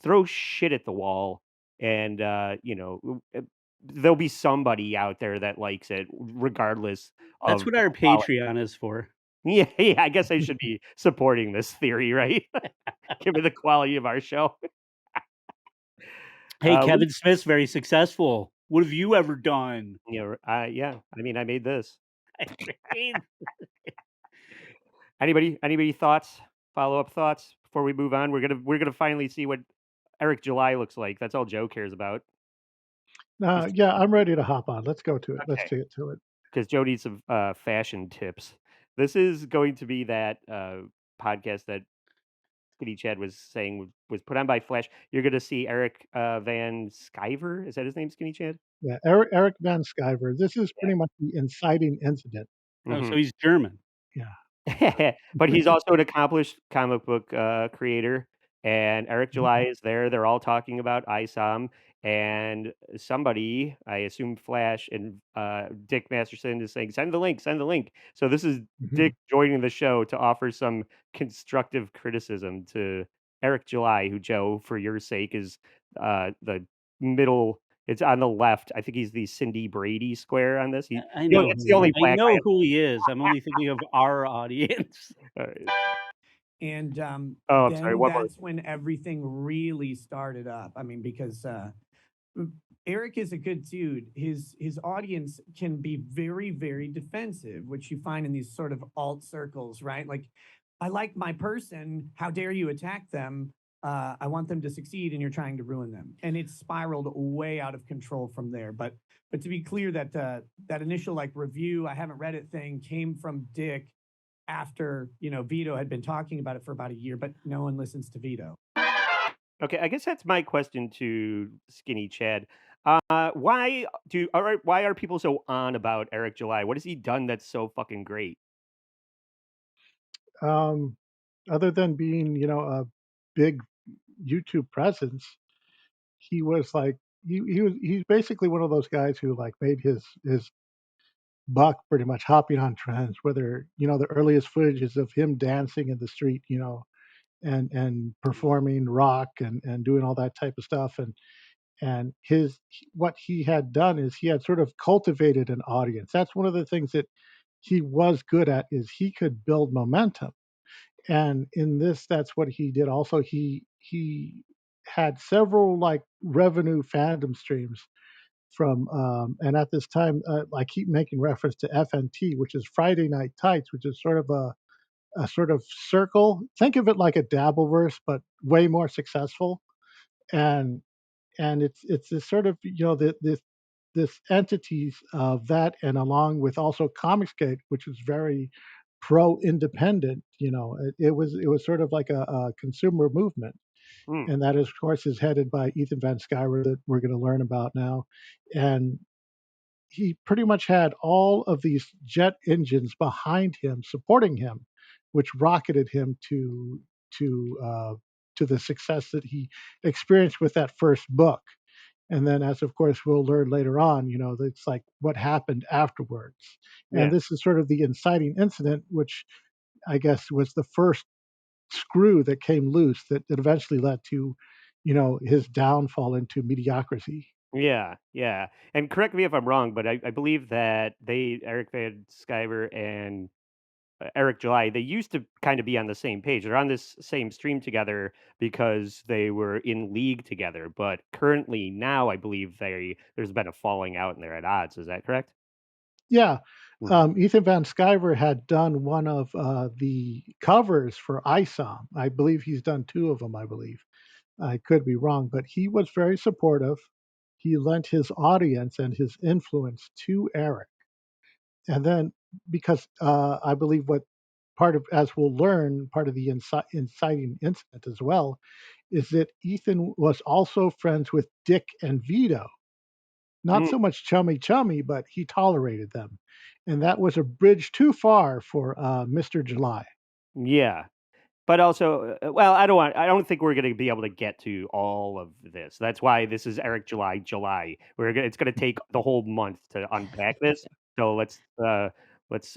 throw shit at the wall, and there'll be somebody out there that likes it, regardless That's of what the our quality. Patreon is for. Yeah, yeah. I guess I should be supporting this theory, right? Given the quality of our show. Hey, We, Kevin Smith's very successful. What have you ever done? yeah. I mean, I made this. I mean, Anybody thoughts? Follow up thoughts before we move on? We're gonna finally see what Eric July looks like. That's all Joe cares about. Yeah, I'm ready to hop on. Let's go to it. Let's Okay, get to it. because Joe needs some fashion tips. This is going to be that podcast that Skinny Chad was saying was put on by Flash. You're going to see Eric Van Sciver. Is that his name, Skinny Chad? Yeah, Eric Van Sciver. This is pretty much the inciting incident. oh, Yeah. so he's German. Yeah. But he's also an accomplished comic book creator, and Eric July is there. They're all talking about ISOM, and somebody, I assume Flash and Dick Masterson, is saying, "Send the link, send the link." So this is Dick joining the show to offer some constructive criticism to Eric July, who, Joe, for your sake, is the middle. It's on the left. I think he's the Cindy Brady square on this. I know. It's the only I black know who he is. I'm only thinking of our audience. And Oh, I'm sorry. then One more. that's when everything really started up. I mean, because Eric is a good dude. His audience can be very, very defensive, which you find in these sort of alt circles, right? Like, I like my person. How dare you attack them? I want them to succeed, and you're trying to ruin them. And it's spiraled way out of control from there. But to be clear, that that initial like review, I haven't read it thing came from Dick after Veto had been talking about it for about a year, but no one listens to Veto. Okay, I guess that's my question to Skinny Chad. Why are people so on about Eric July? What has he done that's so fucking great? Other than being, a big YouTube presence, he was like he's basically one of those guys who like made his buck pretty much hopping on trends. Whether the earliest footage is of him dancing in the street, and performing rock and doing all that type of stuff, and what he had done is he had sort of cultivated an audience. That's one of the things that he was good at, is he could build momentum. And in this, that's what he did. Also, he had several like revenue fandom streams from and at this time, I keep making reference to FNT, which is Friday Night Tights, which is sort of a sort of circle. Think of it like a Dabbleverse, but way more successful. And it's this sort of this entities of that, and along with also Comicsgate, which was very pro independent. It was sort of like a consumer movement, Hmm. and that is, of course, is headed by Ethan Van Sciver, that we're going to learn about now. And he pretty much had all of these jet engines behind him, supporting him, which rocketed him to uh, to the success that he experienced with that first book. And then, as of course we'll learn later on, it's like what happened afterwards. And Yeah. this is sort of the inciting incident, which I guess was the first screw that came loose that eventually led to, his downfall into mediocrity. Yeah, yeah. And correct me if I'm wrong, but I believe that Eric Van Sciver and Eric July, they used to kind of be on the same page. They're on this same stream together because they were in league together. But currently now, I believe there's been a falling out and they're at odds. Is that correct? Yeah. Mhm. Ethan Van Sciver had done one of the covers for ISOM. I believe he's done two of them, I believe. I could be wrong, but he was very supportive. He lent his audience and his influence to Eric. And then, because I believe what part of, as we'll learn, part of the inciting incident as well, is that Ethan was also friends with Dick and Vito. Not Mm, so much chummy chummy, but he tolerated them. And that was a bridge too far for Mr. July. yeah. But also, well, I don't think we're gonna be able to get to all of this. That's why this is Eric July. It's gonna take the whole month to unpack this. So let's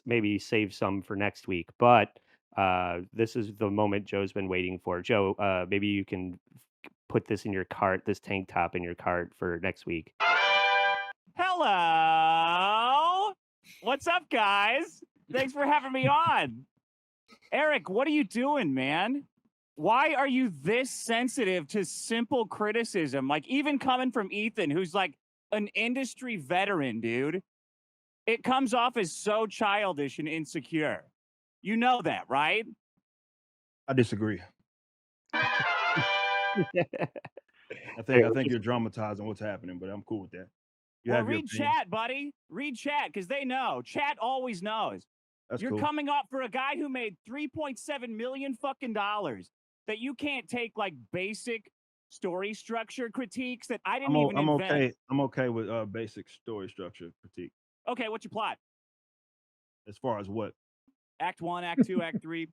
maybe save some for next week. But this is the moment Joe's been waiting for. Joe, maybe you can put this in your cart, this tank top in your cart for next week. Hello. What's up, guys? Thanks for having me on. Eric, what are you doing, man? Why are you this sensitive to simple criticism? Like, even coming from Ethan, who's like an industry veteran, dude. It comes off as so childish and insecure. You know that, right? I disagree. I There, think you're dramatizing what's happening, but I'm cool with that. You Well, have your read opinion. chat, buddy. Read chat, because they know. Chat always knows. That's You're cool. coming off for a guy who made $3.7 million fucking dollars that you can't take like basic story structure critiques that I didn't even invent. okay. I'm okay with basic story structure critique. Okay, what's your plot? As far as what? Act 1, Act 2, Act 3.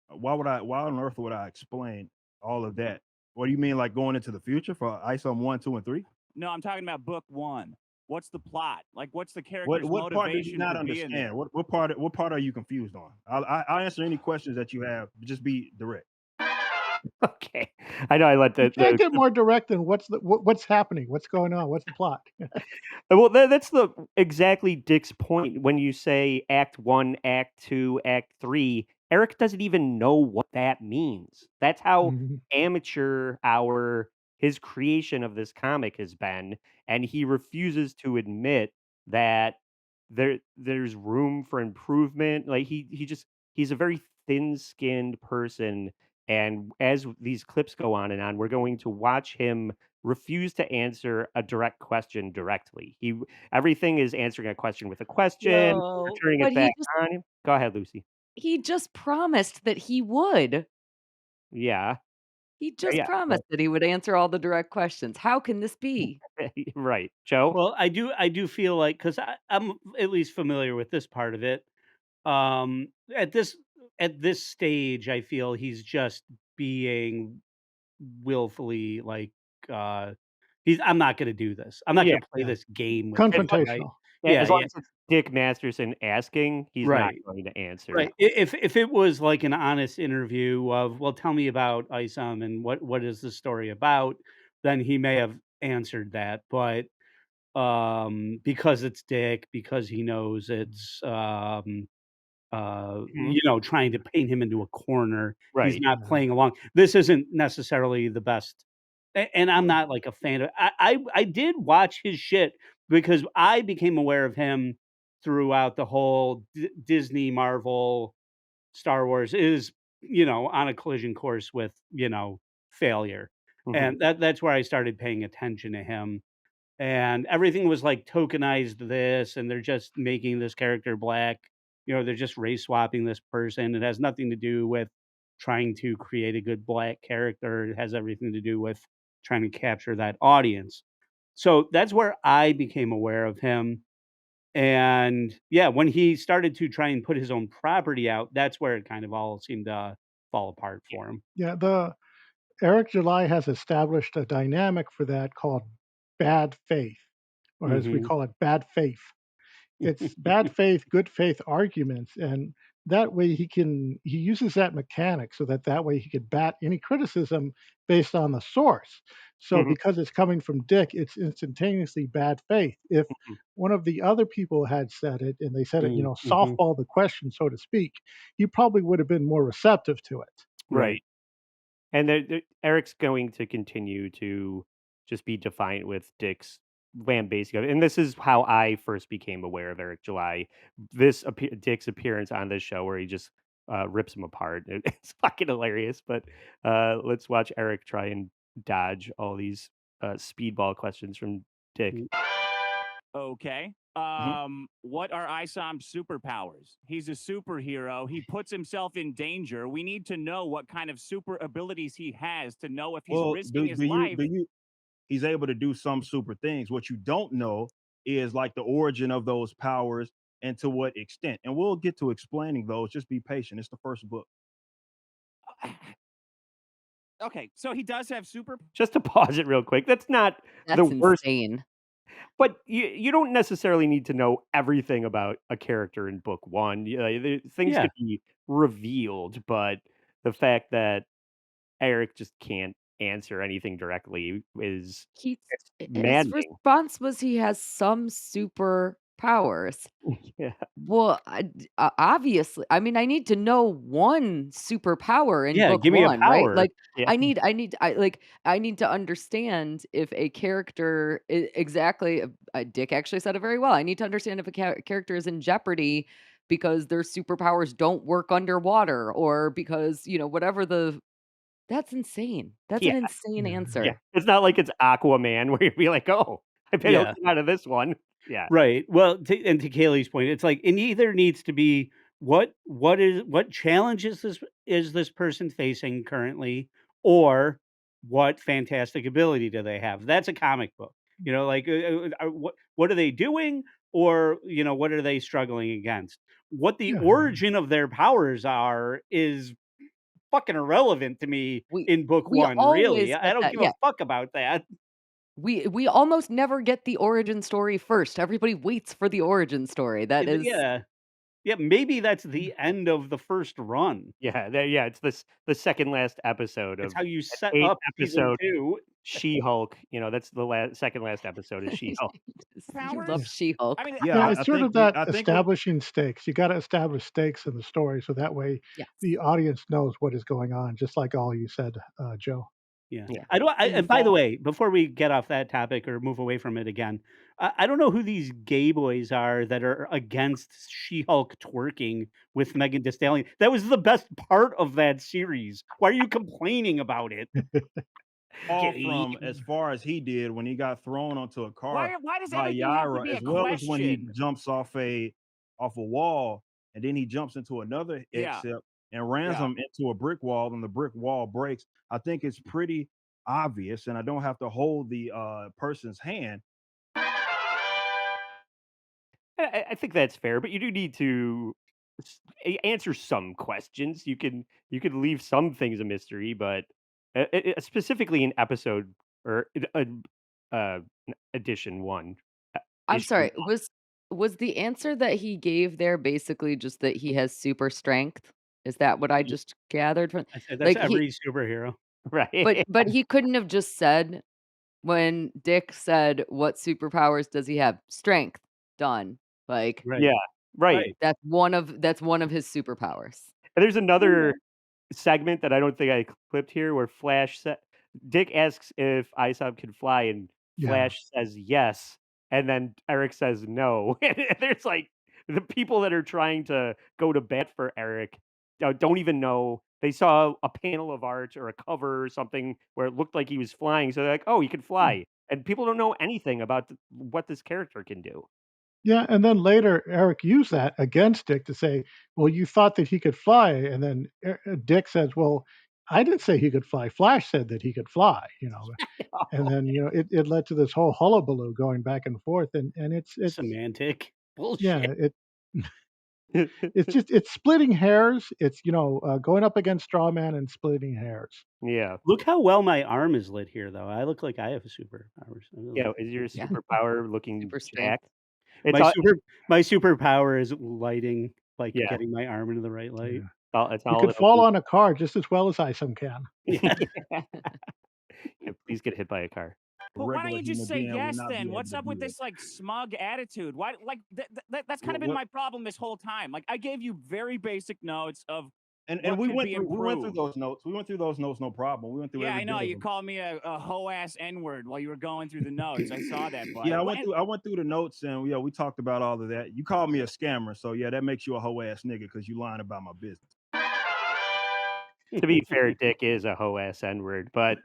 Why on earth would I explain all of that? What do you mean, like going into the future for ISOM 1, 2, and 3? No, I'm talking about book 1. What's the plot? Like, what's the What character's what part did you motivation not for being there? understand? What part are you confused on? I'll answer any questions that you have. Just be direct. okay. I know I let You the can't get more direct than what's happening, what's going on, what's the plot. well, that's the exactly Dick's point when you say act 1, act 2, act 3. Eric doesn't even know what that means. That's how Mhm. amateur his creation of this comic has been, and he refuses to admit that there's room for improvement. Like he's a very thin-skinned person, and as these clips go on, we're going to watch him refuse to answer a direct question directly. Everything is answering a question with a question, Whoa. returning But it back on him. Go ahead, Lucy. he just promised that he would. Yeah. He just Yeah. promised that he would answer all the direct questions. How can this be? Right. Joe? Well, I do feel like, because I'm at least familiar with this part of it. Um, at this at this stage, I feel he's just being willfully like, uh, I'm not going to do this. I'm not Yeah. going to play Yeah. this game with you, right? Confrontational. Yeah, As long yeah, as it's Dick Masterson asking, he's not right. going to answer. Right. If it was like an honest interview of, well, tell me about ISOM and what is the story about, then he may have answered that. But because it's Dick, because he knows it's Mhm. trying to paint him into a corner, he's Right. not playing along. This isn't necessarily the best. And I'm not like a fan of I did watch his shit because I became aware of him throughout the whole Disney Marvel Star Wars is, on a collision course with, failure. Mhm. And that's where I started paying attention to him. And everything was like tokenized this, and they're just making this character black. They're just race swapping this person. It has nothing to do with trying to create a good black character. It has everything to do with trying to capture that audience. So that's where I became aware of him. And yeah, when he started to try and put his own property out, that's where it kind of all seemed to fall apart for him. Yeah, the Eric July has established a dynamic for that called bad faith, or as we Hmm. call it, bad faith. It's bad faith, good faith arguments, and that way he uses that mechanic so that way he could bat any criticism based on the source. So Mhm, because it's coming from Dick, it's instantaneously bad faith. If mhm, one of the other people had said it and they said it, Mm-hmm. softball the question, so to speak, he probably would have been more receptive to it. right. Right. And Eric's going to continue to just be defiant with Dick's lambasting of it. And this is how I first became aware of Eric July. Dick's appearance on this show where he just rips him apart. It's fucking hilarious. But let's watch Eric try and dodge all these speedball questions from Dick. Okay. Mhm. What are Isam's superpowers? He's a superhero. He puts himself in danger. We need to know what kind of super abilities he has to know if he's Well, risking his do you life. do you he's able to do some super things. What you don't know is like the origin of those powers and to what extent. And we'll get to explaining those. Just be patient. It's the first book. Okay, so he does have super. Just to pause it real quick. That's not the That's worst. insane. But you don't necessarily need to know everything about a character in book one. Things Yeah. could be revealed, but the fact that Eric just can't answer anything directly is He's his maddening. response was he has some superpowers. Yeah. Well, obviously, I mean, I need to know one superpower in Yeah. book Give me a one, right? power. Like, Yeah. I need to understand if a character exactly. Dick actually said it very well. I need to understand if a character is in jeopardy because their superpowers don't work underwater, or because whatever the. That's insane. That's Yeah. an insane Yeah. Yeah. answer. It's not like it's Aquaman where you'd be like, "Oh, I paid a Yeah. lot out of this one." Yeah. Right. Well, to Kaylee's point, it's like it either needs to be what challenges is this person facing currently, or what fantastic ability do they have? That's a comic book. Like what are they doing, or what are they struggling against? What the Yeah. origin of their powers are is fucking irrelevant to me We in book we one. Really, always I get don't that. give a Yeah. fuck about that. We almost never get the origin story first. Everybody waits for the origin story. That is Yeah. Yeah, maybe that's the end of the first run. Yeah, it's the second last episode It's of how you an set 8 up season episode 2. She-Hulk. That's the second last episode of She-Hulk. you Yeah. love She-Hulk. I mean, Yeah, Yeah, I it's sort think of that I think what establishing stakes. You got to establish stakes in the story so that way Yes. the audience knows what is going on, just like all you said, Joe. Yeah. Yeah. And by the way, before we get off that topic or move away from it again, I don't know who these gay boys are that are against She-Hulk twerking with Megan Thee Stallion. That was the best part of that series. Why are you complaining about it? all Gay. from as far as he did when he got thrown onto a car why does by everything have to Yara, be a as well as when he question? jumps off a wall and then he jumps into another Yeah, exit and rams yeah. him into a brick wall and the brick wall breaks. I think it's pretty obvious, and I don't have to hold the person's hand. I think that's fair, but you do need to answer some questions. You could leave some things a mystery, but specifically in episode or uh, edition one, I'm issue sorry. one. Was the answer that he gave there basically just that he has super strength? Is that what I Y- just gathered from I said that's like he every superhero. Right? but he couldn't have just said when Dick said, "What superpowers does he have?" Strength. Done. Like Right. Yeah, right. Right. that's one of his superpowers. And there's Yeah. another segment that I don't think I clipped here where Dick asks if Aesop can fly, and Yeah. Flash says yes, and then Eric says no. And there's like the people that are trying to go to bat for Eric don't even know. They saw a panel of art or a cover or something where it looked like he was flying, so they're like, "Oh, he can fly," and people don't know anything about what this character can do. Yeah, and then later Eric used that against Dick to say, "Well, you thought that he could fly," and then Dick says, "Well, I didn't say he could fly. Flash said that he could fly." And then it led to this whole hullabaloo going back and forth, and it's Semantic. Bullshit. it it's splitting hairs. It's going up against straw man and splitting hairs. Yeah. Look how well my arm is lit here, though. I look like I have a superpower. Yeah. Is your Yeah. superpower looking Super jacked? strength. It's all, My superpower is lighting, like yeah. getting my arm into the right light. It's You all could it'll fall do. on a car just as well as Isom can. Yeah. Yeah, please get hit by a car. But why don't Regular you just human say being would yes not be then? able What's to up do with that. this like smug attitude? Why like that's kind of been What? my problem this whole time. Like I gave you very basic notes of And what we could went be through improved. those notes. We went through those notes, no problem. We went through Yeah, every I know bit of you them. called me a hoe ass N word while you were going through the notes. I saw that, but Yeah, I went through the notes and yeah, we talked about all of that. You called me a scammer, so yeah, that makes you a hoe ass nigga because you lying about my business. To be fair, Dick is a hoe ass N word, but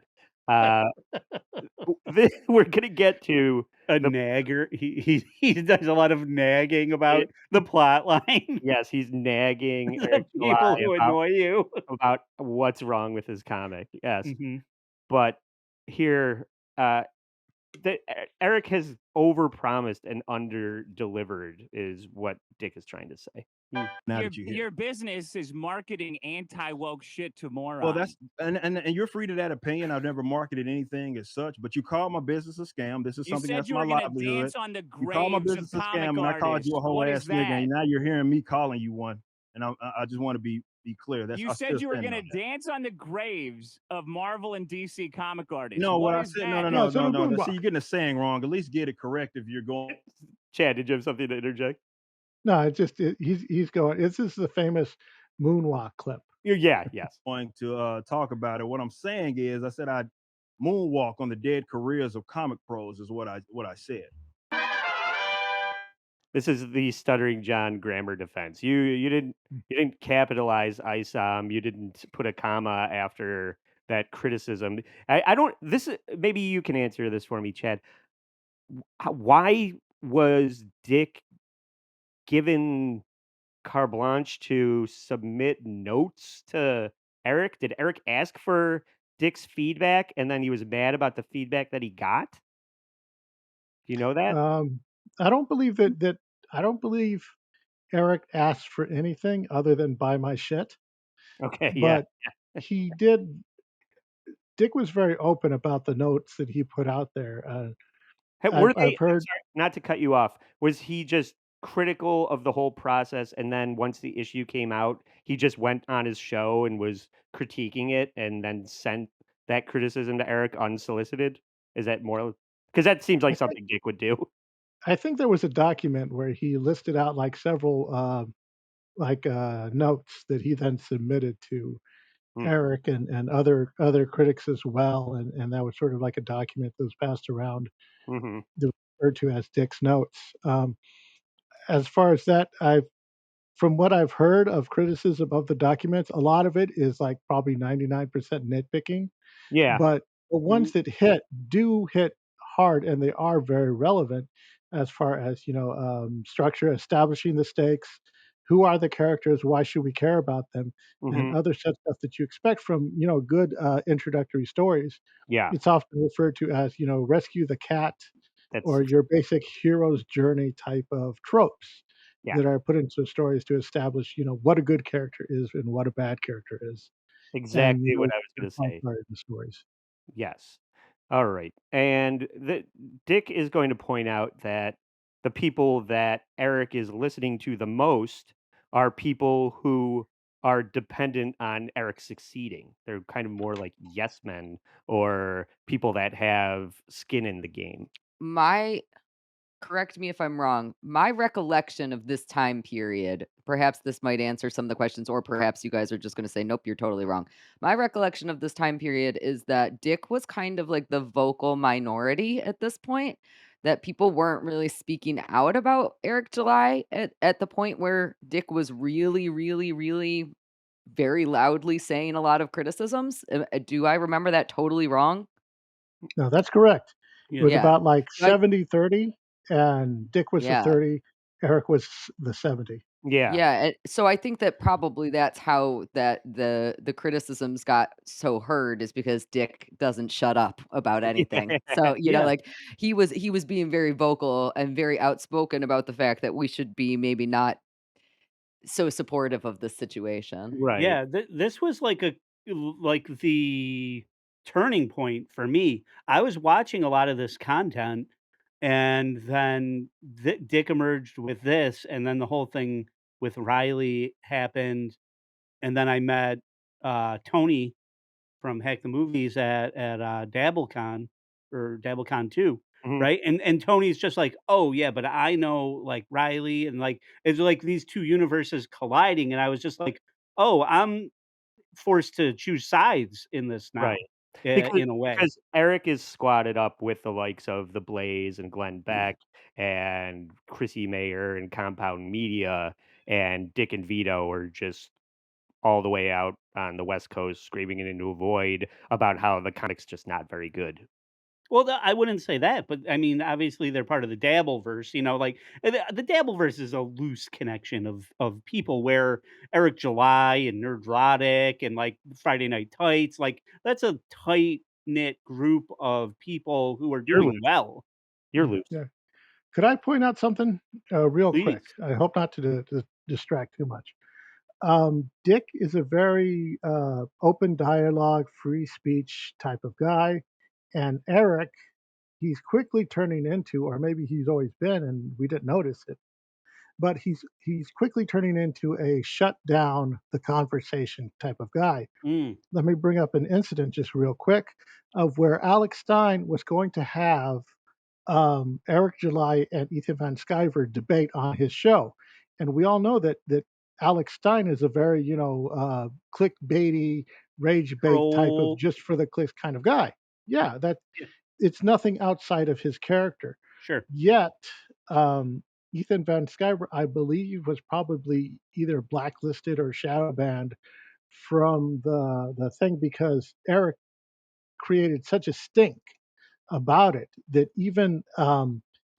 we're gonna get to A the nagger. He does a lot of nagging about the plot line. yes, he's nagging The Eric people July who annoy you. about what's wrong with his comic. Yes, Mhm. but here, uh, Eric has overpromised and under-delivered, is what Dick is trying to say. Now that you hear. your business is marketing anti-woke shit to morons. Well, that's and you're free to that opinion. I've never marketed anything as such, but you call my business a scam. This is You something said that's you my were gonna livelihood. dance on the You call my graves of business a comic scam, and I called you a artists. whole What ass is nigga, that? and now you're hearing me calling you one. And I just want to be clear. That's You I said still you were stand gonna on that. dance on the graves of Marvel and DC comic artists. No, what What I is said, that? Yeah, it's in a no. See, moonwalk. you're getting a saying wrong. At least get it correct if you're going. Chad, did you have something to interject? No, he's going. This is the famous moonwalk clip. Yeah, yes. Going to talk about it. What I'm saying is, I said I'd moonwalk on the dead careers of comic pros. Is what I said. This is the stuttering John grammar defense. You didn't capitalize ISOM. You didn't put a comma after that criticism. I don't. Maybe you can answer this for me, Chad. Why was Dick given carte blanche to submit notes to Eric? Did Eric ask for Dick's feedback and then he was mad about the feedback that he got? Do you know that? I don't believe that I don't believe Eric asked for anything other than buy my shit. Okay, yeah. But he did. Dick was very open about the notes that he put out there. Were they? I've I'm heard. sorry, not to cut you off. Was he just critical of the whole process, and then once the issue came out, he just went on his show and was critiquing it, and then sent that criticism to Eric unsolicited? Is that more? Because that seems like I think something Dick would do. I think there was a document where he listed out like several notes that he then submitted to Mm, Eric and other critics as well, and that was sort of like a document that was passed around, mhm. that was referred to as Dick's notes. As far as that, from what I've heard of criticism of the documents, a lot of it is like probably 99% nitpicking, Yeah. but the ones that do hit hard, and they are very relevant as far as structure, establishing the stakes, who are the characters, why should we care about them, and Mhm. other such stuff that you expect from good introductory stories. Yeah. It's often referred to as rescue the cat, That's or your basic hero's journey type of tropes yeah, that are put into stories to establish what a good character is and what a bad character is, and exactly what I was the gonna fun say. part of the stories. Yes. All right. And Dick is going to point out that the people that Eric is listening to the most are people who are dependent on Eric succeeding. They're kind of more like yes men or people that have skin in the game. My Correct me if I'm wrong. My recollection of this time period, perhaps this might answer some of the questions, or perhaps you guys are just going to say, nope, you're totally wrong. My recollection of this time period is that Dick was kind of like the vocal minority at this point, that people weren't really speaking out about Eric July at the point where Dick was really, really, really very loudly saying a lot of criticisms. Do I remember that totally wrong? No, that's correct. It Yeah. was Yeah. about like So I, 70-30, and Dick was the yeah. 30, Eric was the 70. Yeah. Yeah, so I think that probably that's how that the criticisms got so heard is because Dick doesn't shut up about anything. So, Yeah. like he was being very vocal and very outspoken about the fact that we should be maybe not so supportive of the situation. Right. Yeah, this was like like the turning point for me. I was watching a lot of this content, and then Dick emerged with this, and then the whole thing with Riley happened, and then I met Tony from Hack the Movies at DabbleCon or DabbleCon 2, Mhm. right? And Tony's just like, "Oh, yeah, but I know, like, Riley," and, like, it's like these 2 universes colliding, and I was just like, "Oh, I'm forced to choose sides in this now, Right. Because in a way." because Eric is squatted up with the likes of The Blaze and Glenn Beck and Chrissy Mayr and Compound Media, and Dick and Veto are just all the way out on the West Coast screaming it into a void about how the comic's just not very good. Well, I wouldn't say that, but I mean, obviously they're part of the Dabbleverse, like the Dabbleverse is a loose connection of people where Eric July and Nerdrotic and like Friday Night Tights, like that's a tight knit group of people who are You're doing loose. well. You're loose. Yeah. Could I point out something real quick? Please. I hope not to distract too much. Dick is a very open dialogue, free speech type of guy, and Eric, he's quickly turning into, or maybe he's always been, and we didn't notice it, but he's quickly turning into a shut down the conversation type of guy. Mm, Let me bring up an incident just real quick of where Alex Stein was going to have Eric July and Ethan Van Sciver debate on his show, and we all know that Alex Stein is a very clickbaity, rage bait type of troll. just for the clicks kind of guy. Yeah, that Yeah, it's nothing outside of his character. sure. Yet, um, Ethan Van Sciver, I believe, was probably either blacklisted or shadow banned from the thing because Eric created such a stink about it that even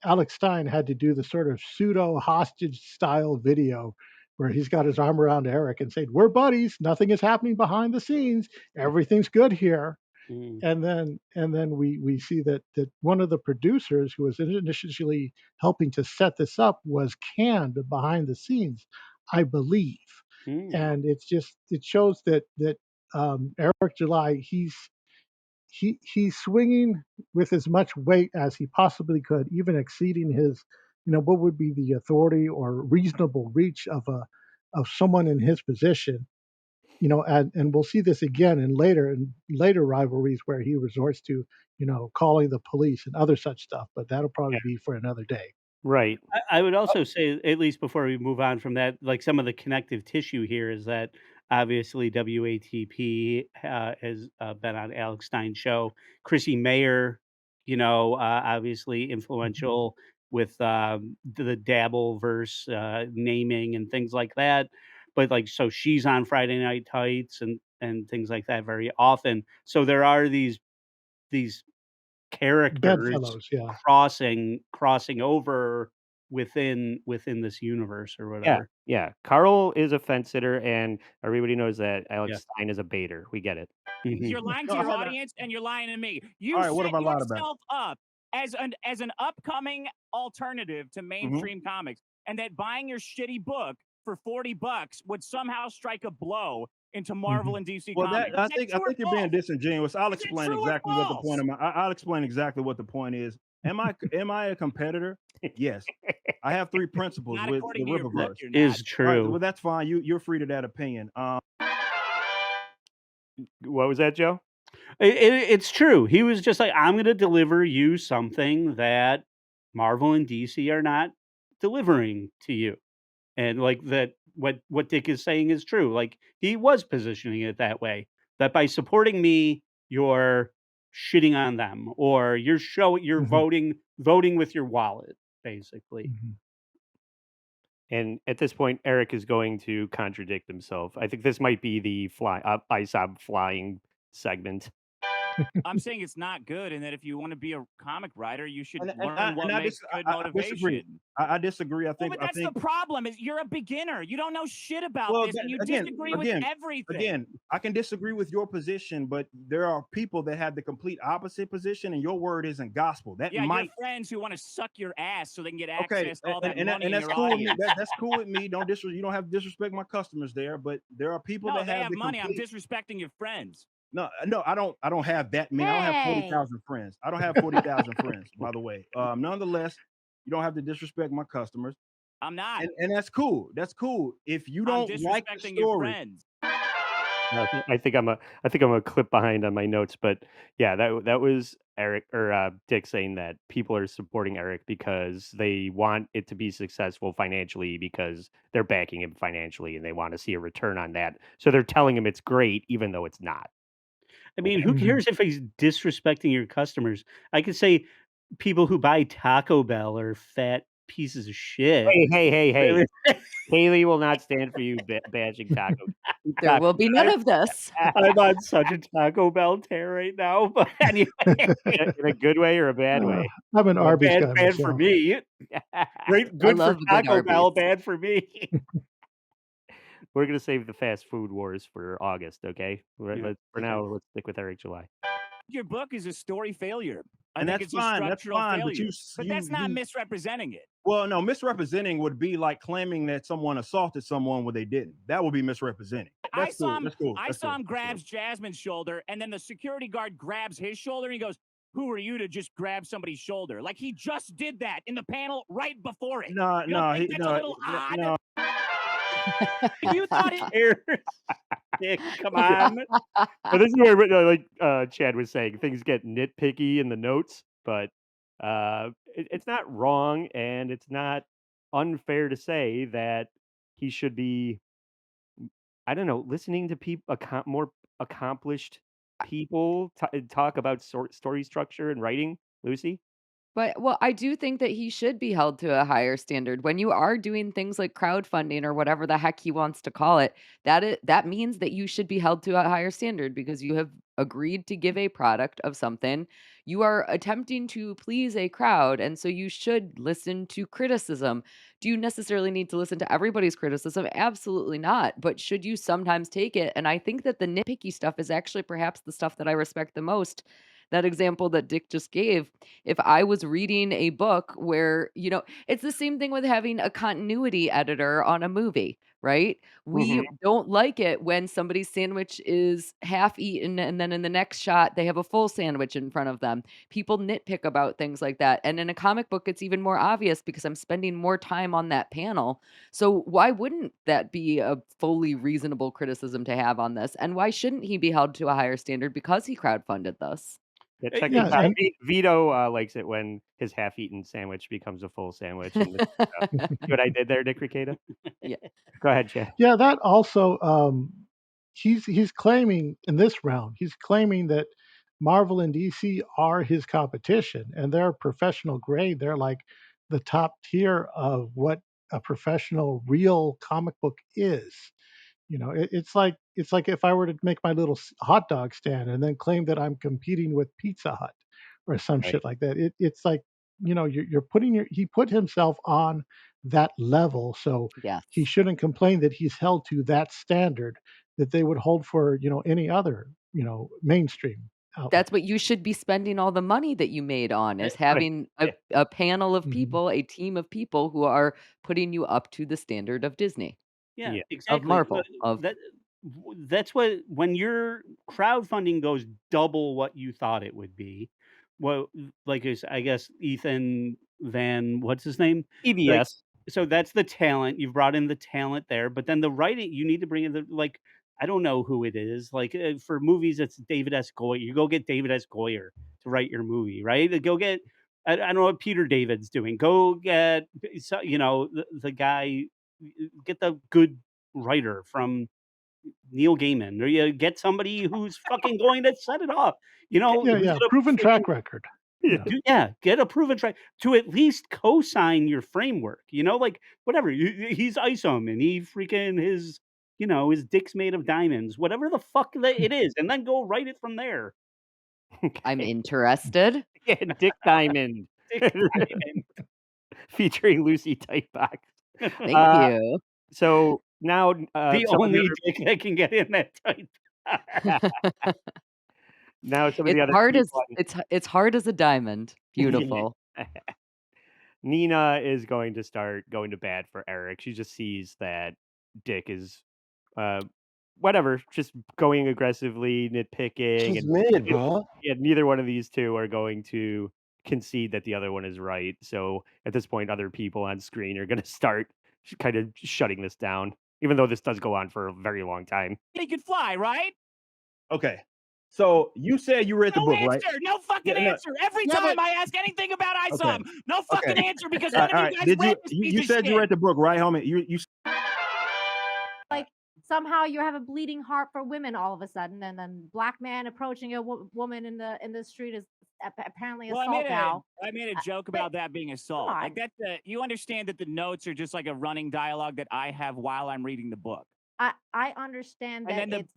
Alex Stein had to do the sort of pseudo hostage style video where he's got his arm around Eric and said, "We're buddies. Nothing is happening behind the scenes. Everything's good here." Mm, And then we see that one of the producers who was initially helping to set this up was canned behind the scenes, I believe. mm, And it shows that Eric July, he's swinging with as much weight as he possibly could, even exceeding his, what would be the authority or reasonable reach of someone in his position. And we'll see this again in later rivalries where he resorts to, calling the police and other such stuff. But that'll probably Yeah. be for another day. Right. I would also say, at least before we move on from that, like some of the connective tissue here is that obviously WATP has been on Alex Stein's show. Chrissy Mayr, obviously Mhm. influential with the Dabbleverse naming and things like that. But like, so she's on Friday Night Tights and things like that very often. So there are these characters Bedfellows, yeah. crossing over within this universe or Yeah. whatever. Yeah. Carl is a fence sitter, and everybody knows that Yeah. Alex Stein is a baiter. We get it. Mhm. You're lying to So I your had a, audience and you're lying to me. all You right, what set have I lied about? yourself up as an upcoming alternative to Mhm. mainstream comics, and that buying your shitty book for $40 would somehow strike a blow into Marvel Mhm. and DC Well, comics. that I Is that think I true or think you're being false? disingenuous. I'll Is that explain true or exactly what the point false? of I'll explain exactly what the point is. Am I a competitor? Yes. I have 3 principles Not with the according to your That book, Riververse. you're not. is All right, well true. that's fine. You're free to that opinion. What was that, Joe? It's true. He was just like, "I'm gonna deliver you something that Marvel and DC are not delivering to you." And, like, that what Dick is saying is true. Like, he was positioning it that way, that by supporting me, you're shitting on them, or you're Mhm. voting with your wallet, basically. Mhm. And at this point, Eric is going to contradict himself. I think this might be the ISOB flying segment. I'm saying it's not good, and that if you want to be a comic writer, you should And learn what makes good I disagree. motivation. I disagree. Well, but that's the problem. Is you're a beginner. You don't know shit about Well, this, and you again, disagree with everything. again, I can disagree with your position, but there are people that have the complete opposite position, and your word isn't gospel. That Yeah, might your friends who want to suck your ass so they can get okay, access to all that and money in that's your cool with me. audience. That's cool with me. You don't have to disrespect my customers there, but there are people No, that they have have the money. I'm complete. disrespecting your friends. No, I don't have that many. I don't have 40,000 friends. I don't have 40,000 friends, by the way. Nonetheless, you don't have to disrespect my customers, I'm not. and that's cool. That's cool. If you I'm don't like the disrespecting your story, friends. I think I'm a clip behind on my notes, but yeah, that was Eric or Dick saying that people are supporting Eric because they want it to be successful financially because they're backing him financially and they want to see a return on that. So they're telling him it's great, even though it's not. I mean, who Mhm. cares if he's disrespecting your customers? I could say people who buy Taco Bell are fat pieces of shit. Hey. Haley will not stand for you bashing Taco. There will be none of this. I'm on such a Taco Bell tear right now, but anyway, In a good way or a bad way? I'm an Arby's guy bad for myself. me. Great, I good for love a good Taco Bell, Arby's. bad for me. We're gonna save the fast food wars for August, okay? Yeah, For okay. now, let's stick with Eric July. Your book is a story failure. I and think that's it's a fine. That's structural fine. failure. But But that's not misrepresenting it. well, no, misrepresenting would be like claiming that someone assaulted someone when they didn't. That would be misrepresenting. I That's saw cool. him. That's cool. I That's saw cool. him grabs Jasmine's shoulder, and then the security guard grabs his shoulder, and he goes, "Who are you to just grab somebody's shoulder?" Like he just did that in the panel right before it. No, You don't no, think that's a little odd? no. You thought it. Dick, come on. But this is where, Chad was saying, things get nitpicky in the notes, but it's not wrong, and it's not unfair to say that he should be, I don't know, listening to people, more accomplished people talk about story structure and writing. Lucy? But well, I do think that he should be held to a higher standard. When you are doing things like crowdfunding or whatever the heck he wants to call it, that means that you should be held to a higher standard because you have agreed to give a product of something. You are attempting to please a crowd, and so you should listen to criticism. Do you necessarily need to listen to everybody's criticism? Absolutely not. But should you sometimes take it? And I think that the nitpicky stuff is actually perhaps the stuff that I respect the most. That example that Dick just gave, if I was reading a book where, it's the same thing with having a continuity editor on a movie, right? We Mhm. don't like it when somebody's sandwich is half eaten and then in the next shot they have a full sandwich in front of them. People nitpick about things like that. And in a comic book, it's even more obvious because I'm spending more time on that panel. So why wouldn't that be a fully reasonable criticism to have on this? And why shouldn't he be held to a higher standard because he crowdfunded this? Yeah, check Yeah, this out. and Vito likes it when his half-eaten sandwich becomes a full sandwich. And see what I did there, Dick Rekieta? Yeah. Go ahead, Chad. yeah, that also he's claiming in this round, he's claiming that Marvel and DC are his competition and they're professional grade. They're like the top tier of what a professional real comic book is. It's like if I were to make my little hot dog stand and then claim that I'm competing with Pizza Hut or some Right. shit like that. It's like you're putting he put himself on that level, so Yes. he shouldn't complain that he's held to that standard that they would hold for any other mainstream outlet. That's what you should be spending all the money that you made on, is having a panel of Mhm. people, a team of people who are putting you up to the standard of Disney, Yeah, Yeah. of exactly. Marvel, of That's what when your crowdfunding goes double what you thought it would be. Well, like I guess Ethan Van, what's his name? Like, EBS. so that's the talent. You've brought in the talent there, but then the writing, you need to bring in the like. I don't know who it is. Like for movies, it's David S. Goyer. You go get David S. Goyer to write your movie, right? Go get. I don't know what Peter David's doing. Go get, the guy. Get the good writer from Neil Gaiman, or you get somebody who's fucking going to set it up. Yeah, Who's yeah, gonna proven freaking track record. Yeah. get a proven track to at least co-sign your framework. Like whatever. He's Isom and he freaking his dick's made of diamonds, whatever the fuck that it is, and then go write it from there. I'm Okay. interested. Yeah, Dick Diamond. Dick Diamond. Featuring Lucy Tightbox. Thank you. So now, The some of the only dick that can get in that tight box. other now some of the other people It's hard as a diamond. Yeah. Beautiful. Nina is going to start going to bat for Eric. She just sees that Dick is, uh, whatever, just going aggressively, nitpicking, She's and mad, bro. yeah, neither one of these two are going to concede that the other one is right. So at this point, other people on screen are going to start kind of shutting this down, even though this does go on for a very long time. He could fly, right? Okay. So you said you read the No book, right? answer. No fucking Yeah, no. answer. Every Yeah, time but- I ask anything about I saw Okay. him, no fucking Okay. answer because All none right. of you guys Did read this piece you of said you shit. read the book, right, homie? You Like somehow you have a bleeding heart for women all of a sudden, and then black man approaching a woman in the street is apparently Well, assault now. I made a joke but- about that being assault. on. Like that, you understand that the notes are just like a running dialogue that I have while I'm reading the book. I understand that And then it's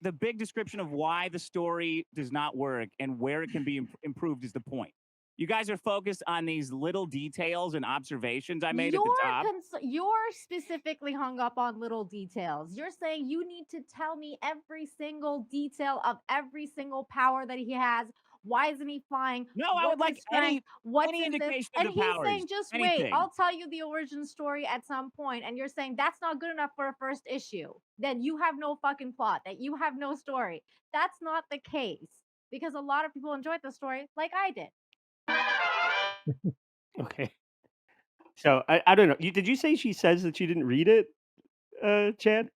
the big description of why the story does not work and where it can be improved is the point. You guys are focused on these little details and observations I made at the top. You're specifically hung up on little details. You're saying you need to tell me every single detail of every single power that he has. Why isn't he flying? No, I would What's like his strength? What's any his this? indication of And the he's powers. saying, just wait, Anything. I'll tell you the origin story at some point. And you're saying that's not good enough for a first issue. Then you have no fucking plot, that you have no story. That's not the case. Because a lot of people enjoyed the story like I did. Okay. So I don't know. Did you say she says that she didn't read it, Chad?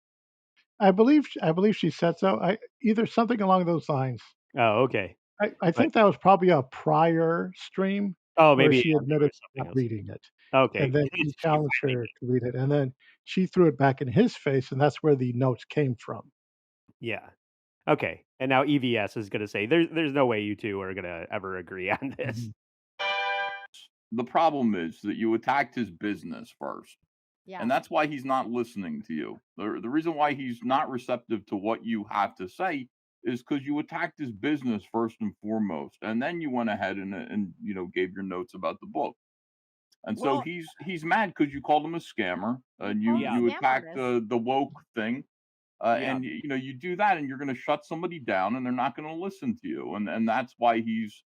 I believe she said so. Either something along those lines. Oh, okay. I think that was probably a prior stream Oh, where maybe she it admitted was something not else. reading it. Okay. And then he challenged her to read it. And then she threw it back in his face, and that's where the notes came from. Yeah. Okay. And now EVS is going to say there's no way you two are going to ever agree on this. The problem is that you attacked his business first. Yeah. And that's why he's not listening to you. The reason why he's not receptive to what you have to say is because you attacked his business first and foremost. And then you went ahead and gave your notes about the book. And so Well- he's mad because you called him a scammer and you called him a scammer, attacked Chris. the woke thing. And you do that and you're going to shut somebody down and they're not going to listen to you. And that's why he's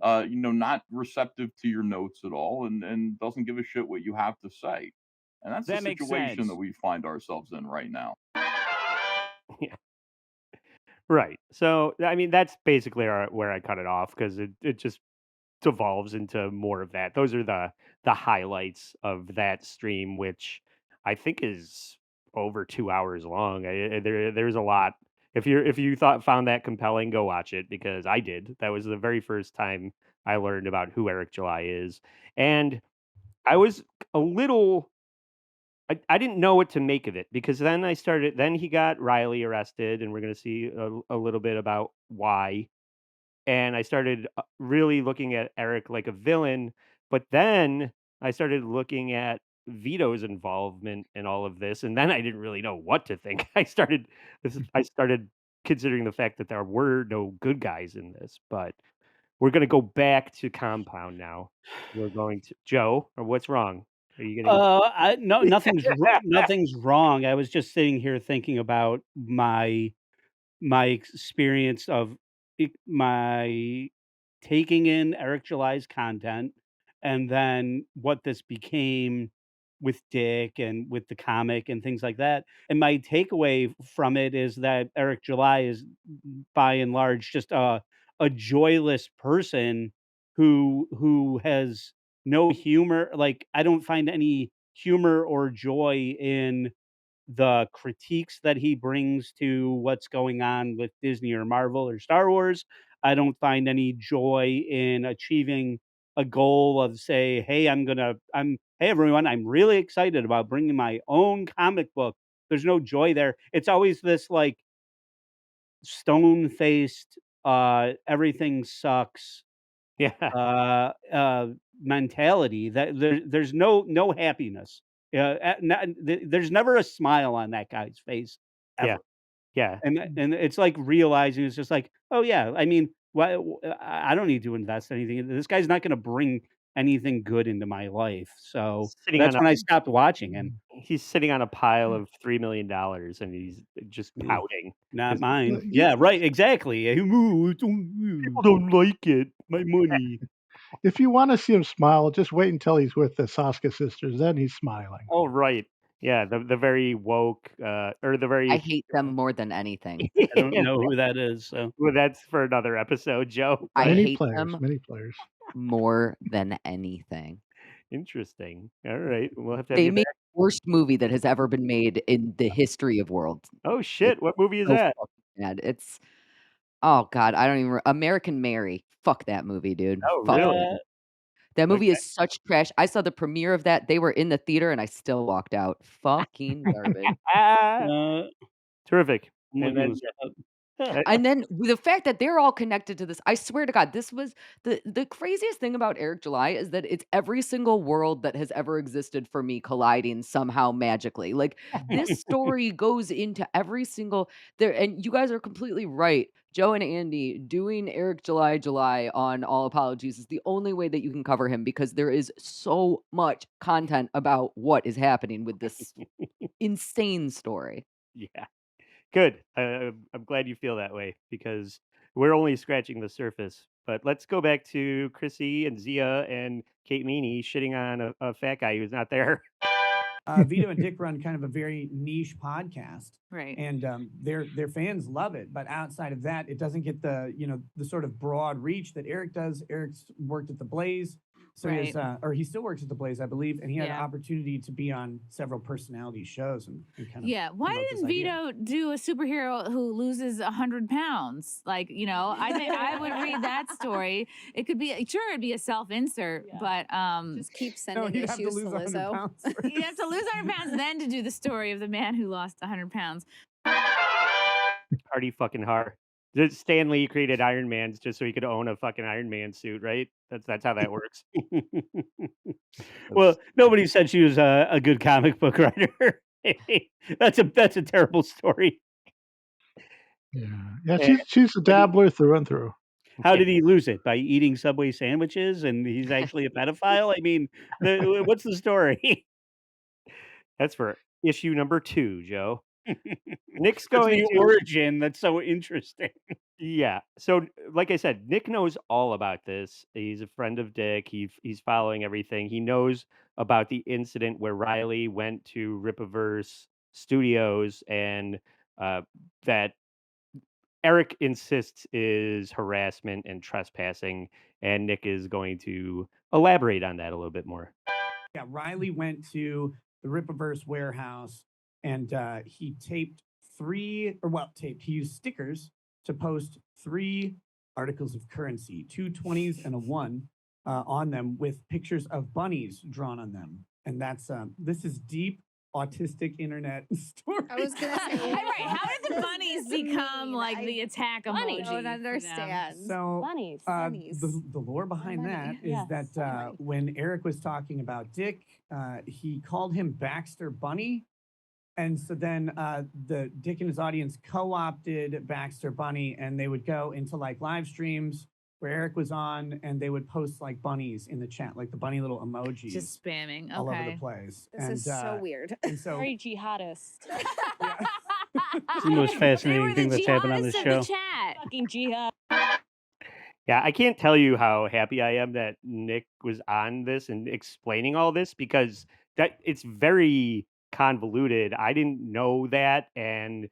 not receptive to your notes at all and doesn't give a shit what you have to say. And that's That the makes situation sense. that we find ourselves in right now. Yeah. Right. So I mean that's basically where I cut it off because it just devolves into more of that. Those are the highlights of that stream, which I think is over 2 hours long. There's a lot. If you found that compelling, go watch it because I did. That was the very first time I learned about who Eric July is, and I was a little. I didn't know what to make of it because then he got Riley arrested, and we're going to see a little bit about why. And I started really looking at Eric like a villain, but then I started looking at Vito's involvement in all of this, and then I didn't really know what to think. I started considering the fact that there were no good guys in this, but we're going to go back to Compound now. We're going to Joe, or what's wrong? Are you getting? No, nothing's wrong. I was just sitting here thinking about my experience of my taking in Eric July's content and then what this became with Dick and with the comic and things like that. And my takeaway from it is that Eric July is by and large just a joyless person who has no humor. Like I don't find any humor or joy in the critiques that he brings to what's going on with Disney or Marvel or Star Wars. I don't find any joy in achieving a goal of say, hey, hey everyone, I'm really excited about bringing my own comic book. There's no joy there. It's always this like stone-faced, everything sucks Yeah. mentality that there's no happiness. There's never a smile on that guy's face ever. Yeah. Yeah. And it's like realizing it's just like, oh yeah, I mean, Why? I don't need to invest anything. This guy's not going to bring anything good into my life. So Sitting on that's a when I stopped watching him. he's sitting on a pile of $3 million and he's just Ugh, pouting. not 'cause mine. You- Yeah, right. Exactly. people don't like it. My money. If you want to see him smile, just wait until he's with the Saska sisters. Then he's smiling. Oh, right. Yeah, the very woke, or the I very hate them more than anything. I don't know who that is. So well, that's for another episode, Joe. I but Many hate players, them many players. more than anything. Interesting. All right, we'll have to have They you made back. the worst movie that has ever been made in the history of worlds. Oh, It's shit, what movie is so that? fucking bad. It's oh god, I don't even American Mary. Fuck that movie, dude. Oh, Fuck really? it. That movie Okay. is such trash. I saw the premiere of that. They were in the theater and I still walked out. Fucking garbage. uh, Terrific. I'm And looking then this up. And then the fact that they're all connected to this, I swear to God, this was the craziest thing about Eric July is that it's every single world that has ever existed for me colliding somehow magically. Like this story goes into every single there, and you guys are completely right. Joe and Andy doing Eric July on All Apologies is the only way that you can cover him because there is so much content about what is happening with this insane story. Yeah. Good. I'm glad you feel that way because we're only scratching the surface. But let's go back to Chrissy and Xia and Kate Meaney shitting on a fat guy who's not there. Veto and Dick run kind of a very niche podcast, Right. and their fans love it. But outside of that, it doesn't get the the sort of broad reach that Eric does. Eric's worked at the Blaze, so he has, or he still works at the Blaze, I believe, and he had an Yeah. opportunity to be on several personality shows and kind of Yeah. Why promote this didn't idea. Vito do a superhero who loses 100 pounds? Like, I think I would read that story. It could be, sure, it'd be a self-insert, but Just keep No, sending he'd have to issues to lose 100 Lizzo. pounds. you have to lose 100 pounds then to do the story of the man who lost 100 pounds. Party fucking hard. Stan Lee created Iron Man's just so he could own a fucking Iron Man suit, right? That's how that works. Well, nobody said she was a good comic book writer. That's a terrible story. Yeah, she's a dabbler through and through. How did he lose it? By eating Subway sandwiches, and he's actually a pedophile? I mean, what's the story? That's for issue number 2, Joe. Nick's It's going the to origin that's so interesting. Yeah. So, like I said, Nick knows all about this. He's a friend of Dick. He's following everything. He knows about the incident where Riley went to Ripaverse Studios and that Eric insists is harassment and trespassing, and Nick is going to elaborate on that a little bit more. Yeah, Riley went to the Ripaverse warehouse and he taped he used stickers to post 3 articles of currency, 2 20s and a 1 on them with pictures of bunnies drawn on them. And that's this is deep autistic internet story. I was gonna say, Right. How did the bunnies become like the attack emoji? I don't for them? understand. So Bunnies. Bunnies. the lore behind Bunny. that is Yes, that bunny. when Eric was talking about Dick, he called him Baxter Bunny. And so then the Dick and his audience co-opted Baxter Bunny, and they would go into like live streams where Eric was on, and they would post like bunnies in the chat, like the bunny little emojis Just spamming. all over Okay. the place. This is so weird. And so Very jihadist. It's the most They were fascinating thing the that's happened on this jihadists of show. the chat. Fucking jihad. Yeah, I can't tell you how happy I am that Nick was on this and explaining all this because that it's very convoluted. I didn't know that, and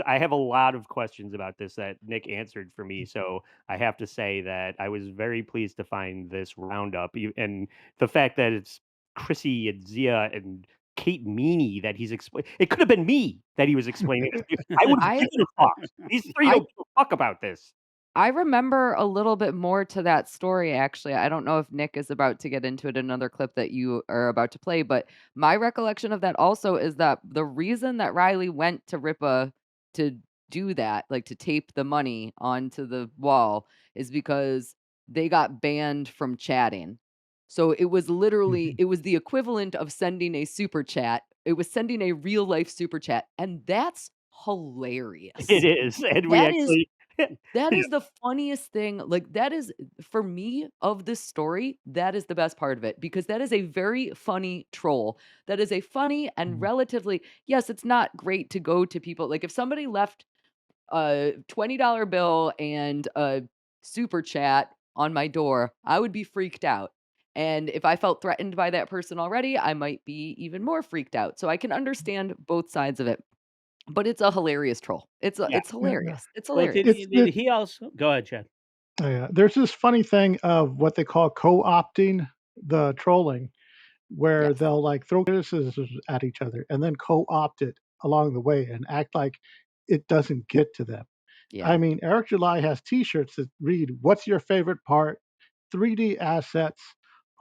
I have a lot of questions about this that Nick answered for me. So I have to say that I was very pleased to find this roundup, and the fact that it's Chrissy and Xia and Kate Meaney that he's explaining. It could have been me that he was explaining this to. I would have I given a fuck. These 3 I don't give a fuck about this. I remember a little bit more to that story, actually. I don't know if Nick is about to get into it in another clip that you are about to play, but my recollection of that also is that the reason that Riley went to Ripa to do that, like to tape the money onto the wall, is because they got banned from chatting. So it was literally, it was the equivalent of sending a super chat. It was sending a real life super chat, and that's hilarious. It is, and we That is actually That is the funniest thing, like, that is for me, of this story, that is the best part of it, because that is a very funny troll. That is a funny and relatively yes, it's not great to go to people like, if somebody left a $20 bill and a super chat on my door, I would be freaked out. And if I felt threatened by that person already, I might be even more freaked out. So I can understand both sides of it. But it's a hilarious troll. Yeah. It's hilarious. It's Well, hilarious. did he also go ahead, Chad? Oh, yeah. There's this funny thing of what they call co-opting the trolling, where Yes. they'll like throw criticisms at each other and then co-opt it along the way and act like it doesn't get to them. Yeah. I mean, Eric July has T-shirts that read, "What's your favorite part?" 3D assets,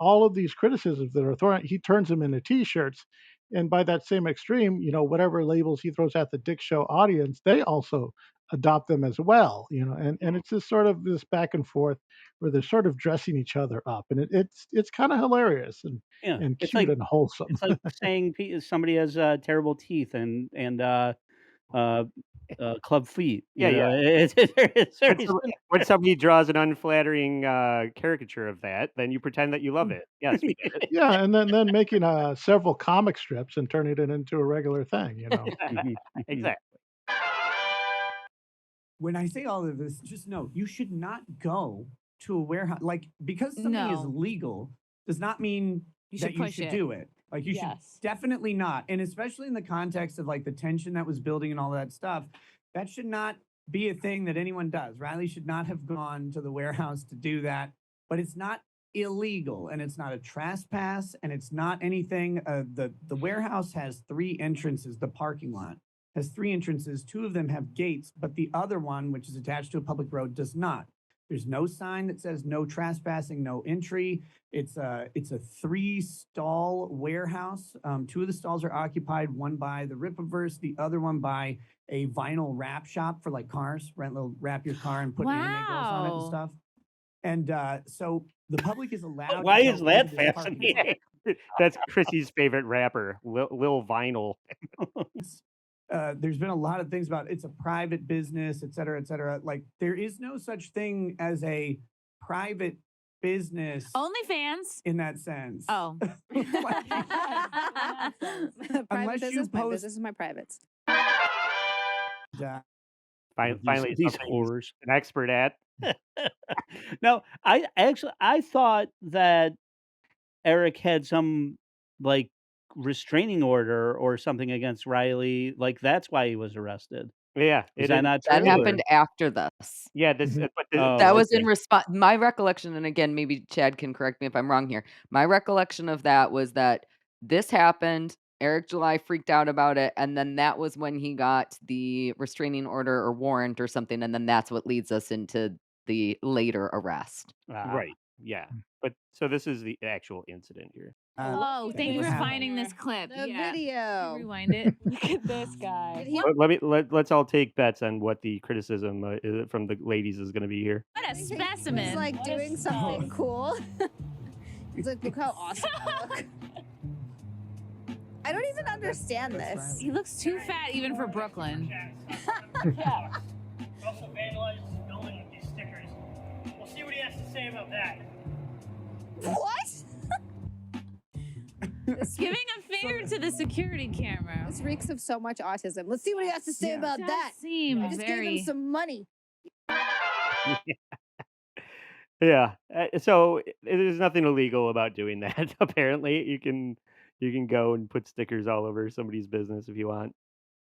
all of these criticisms that are thrown. He turns them into T-shirts, and by that same extreme, whatever labels he throws at the Dick Show audience, they also adopt them as well. And it's just sort of this back and forth where they're sort of dressing each other up, and it's kind of hilarious and Yeah, and it's cute like and wholesome. it's like saying somebody has terrible teeth and club feet. Yeah, yeah. It's very When similar. when somebody draws an unflattering caricature of that, then you pretend that you love it. Yes, we get it. Yeah, and then making several comic strips and turning it into a regular thing. Exactly. When I say all of this, just know you should not go to a warehouse. Like, because something is No. legal does not mean You that should you push should it. do it. Like, you Yes. should definitely not. And especially in the context of like the tension that was building and all that stuff, that should not be a thing that anyone does. Riley should not have gone to the warehouse to do that, but it's not illegal and it's not a trespass and it's not anything. The warehouse has 3 entrances, the parking lot has 3 entrances. 2 of them have gates, but the other one, which is attached to a public road, does not. There's no sign that says no trespassing, no entry. It's a 3-stall warehouse. 2 of the stalls are occupied, one by the Ripaverse, the other one by a vinyl wrap shop for like cars, wrap your car and put anime girls on it and Wow. stuff. And so the public is allowed Why to is go that into this parking lot. fascinating? That's Chrissy's favorite rapper, Lil Vinyl. There's been a lot of things about it's a private business, et cetera, et cetera. Like, there is no such thing as a private business OnlyFans. in that sense. Oh. Private Unless you business, my post- business is my privates. Finally, these something he's horrors. an expert at. No, I thought that Eric had some like restraining order or something against Riley. Like that's why he was arrested. Yeah, Is it that is. not That true? happened after this. Yeah, this. Mhm. But Oh, That was okay. in response. My recollection, and again, maybe Chad can correct me if I'm wrong here. My recollection of that was that this happened. Eric July freaked out about it, and then that was when he got the restraining order or warrant or something, and then that's what leads us into the later arrest. Right. Yeah. But so this is the actual incident here. Oh, that thank you was for happening. finding this clip. The Yeah. video. Rewind it. Look at this guy. Did he- Let's all take bets on what the criticism from the ladies is going to be here. What a He's specimen. like What doing a something cool. He's like, look how awesome I look. I don't even understand this. He looks too fat even for Brooklyn. Yeah. Also vandalized the building with these stickers. We'll see what he has to say about that. What? Giving a finger to the security camera. This reeks of so much autism. Let's see what he has to say Yeah. about Does that. seem I just gave very. him some money. Yeah. So there's nothing illegal about doing that. Apparently, you can go and put stickers all over somebody's business if you want,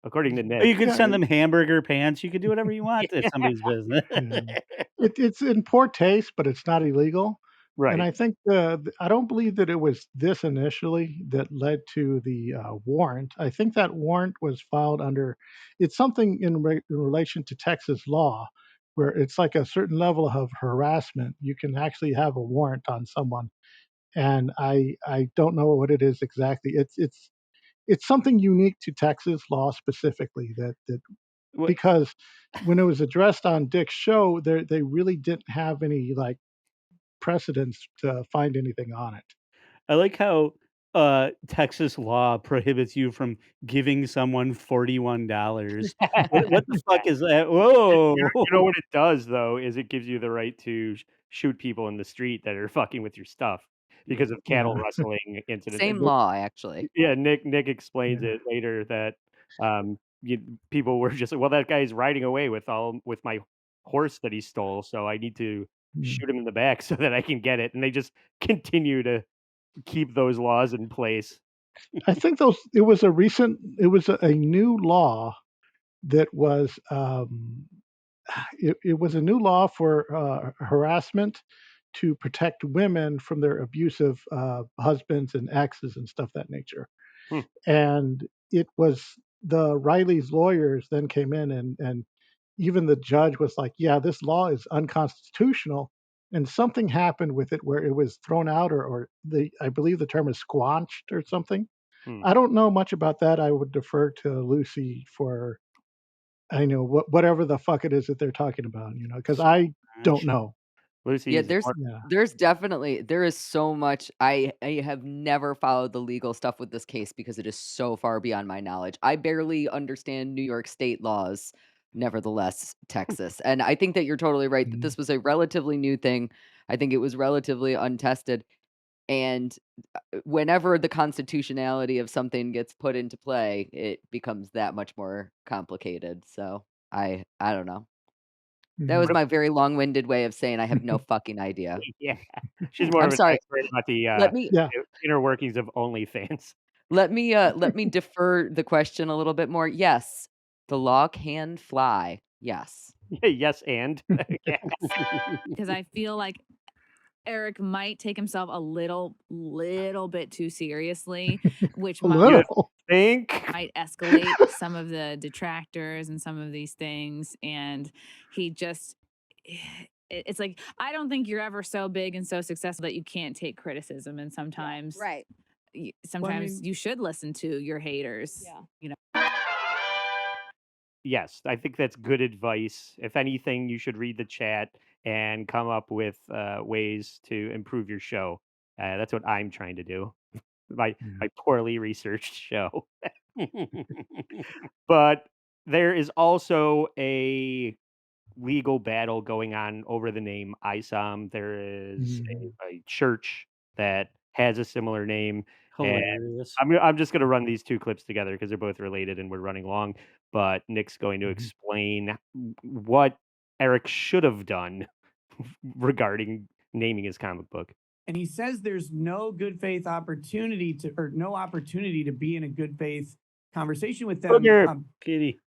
according to Or Nick. you could Yeah, send them hamburger pants. You could do whatever you want at somebody's business. Yeah. It's in poor taste, but it's not illegal. And Right. I think I don't believe that it was this initially that led to the warrant. I think that warrant was filed under. It's something in relation to Texas law, where it's like a certain level of harassment. You can actually have a warrant on someone, and I don't know what it is exactly. It's something unique to Texas law specifically that What- because when it was addressed on Dick's show, they really didn't have any like precedents to find anything on it. I like how Texas law prohibits you from giving someone $41. What the fuck is that? Whoa. You know what it does though is it gives you the right to shoot people in the street that are fucking with your stuff because of cattle Yeah. rustling incidents. Same law, actually. Yeah, Nick explains Yeah. it later that people were just like, well, that guy's riding away with my horse that he stole, so I need to shoot him in the back so that I can get it, and they just continue to keep those laws in place. I think it was a new law that was it was a new law for harassment to protect women from their abusive husbands and exes and stuff that nature. Hmm. And it was the Riley's lawyers then came in and even the judge was like, yeah, this law is unconstitutional. And something happened with it where it was thrown out or I believe the term is squanched or something. Hmm. I don't know much about that. I would defer to Lucy for I know whatever the fuck it is that they're talking about, because I don't know. Lucy, Yeah, Yeah. there is so much. I have never followed the legal stuff with this case because it is so far beyond my knowledge. I barely understand New York state laws, nevertheless, Texas. And I think that you're totally right that Mhm. this was a relatively new thing. I think it was relatively untested. And whenever the constitutionality of something gets put into play, it becomes that much more complicated. So I don't know. That was Mhm. my very long-winded way of saying I have no fucking idea. Yeah, she's more I'm of an sorry. expert about the Let me Yeah. inner workings of OnlyFans. let me defer the question a little bit more. Yes, the law can fly. Yes. Yes, and yeah. Because I feel like Eric might take himself a little bit too seriously, which A might little. Think escalate some of the detractors and some of these things. And he just, it's like, I don't think you're ever so big and so successful that you can't take criticism. And sometimes, Right. sometimes you should listen to your haters. Yeah. You know. Yes, I think that's good advice. If anything, you should read the chat and come up with ways to improve your show. That's what I'm trying to do. My poorly researched show. But there is also a legal battle going on over the name ISOM. There is Mhm. a church that has a similar name, and Hilarious. I'm just going to run these two clips together because they're both related and we're running long. But Nick's going to Mhm. explain what Eric should have done regarding naming his comic book. And he says there's no good faith opportunity or no opportunity to be in a good faith conversation with them. Booger, kitty.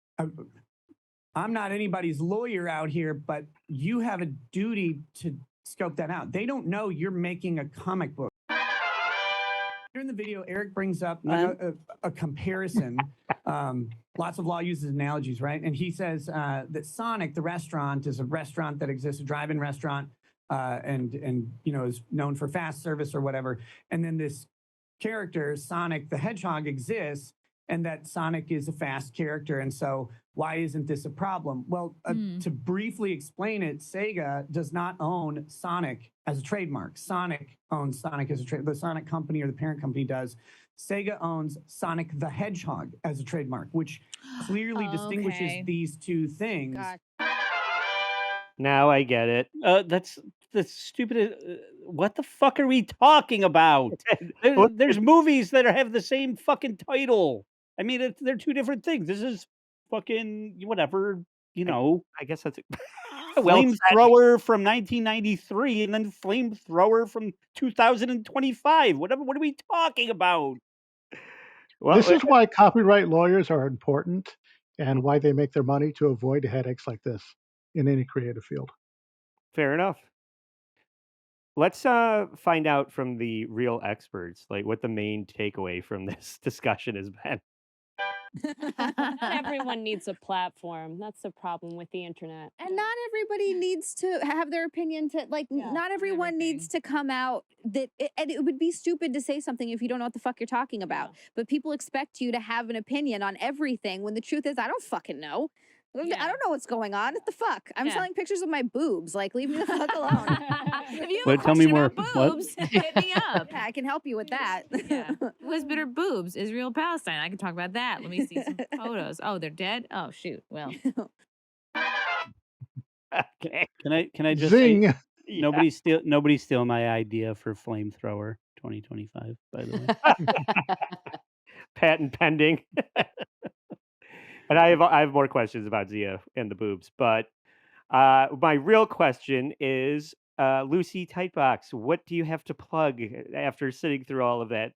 I'm not anybody's lawyer out here, but you have a duty to scope that out. They don't know you're making a comic book. During the video, Eric brings up a comparison. Lots of law uses analogies, right? And he says that Sonic, the restaurant, is a restaurant that exists, a drive-in restaurant, and is known for fast service or whatever. And then this character, Sonic the Hedgehog, exists, and that Sonic is a fast character. And so why isn't this a problem? Well, to briefly explain it, Sega does not own Sonic as a trademark. Sonic owns Sonic as a trademark. The Sonic company or the parent company does. Sega owns Sonic the Hedgehog as a trademark, which clearly distinguishes these two things. Now I get it. That's the stupid. What the fuck are we talking about? There's movies that have the same fucking title. I mean, they're two different things. This is fucking whatever, I guess that's Flamethrower from 1993 and then Flamethrower from 2025. What are we talking about? Well, This is why copyright lawyers are important and why they make their money to avoid headaches like this in any creative field. fair enough. Let's find out from the real experts, like what the main takeaway from this discussion has been. Not everyone needs a platform. That's the problem with the internet. And not everybody needs to have their opinion to not everyone needs to come out and it would be stupid to say something if you don't know what the fuck you're talking about. But people expect you to have an opinion on everything when the truth is I don't fucking know. I don't know what's going on. What the fuck? I'm selling pictures of my boobs. Like, leave me the fuck alone. If you have What? a Tell me question more. about What? boobs, hit me up. Yeah, I can help you with that. Yeah. Whisper boobs, Israel, Palestine. I can talk about that. Let me see some photos. Oh, they're dead? Oh, shoot. Well. Okay. Can I just Zing. say nobody steal my idea for flamethrower 2025, by the way. Patent pending. And I have more questions about Xia and the boobs, but my real question is, Lucy Tightbox, what do you have to plug after sitting through all of that?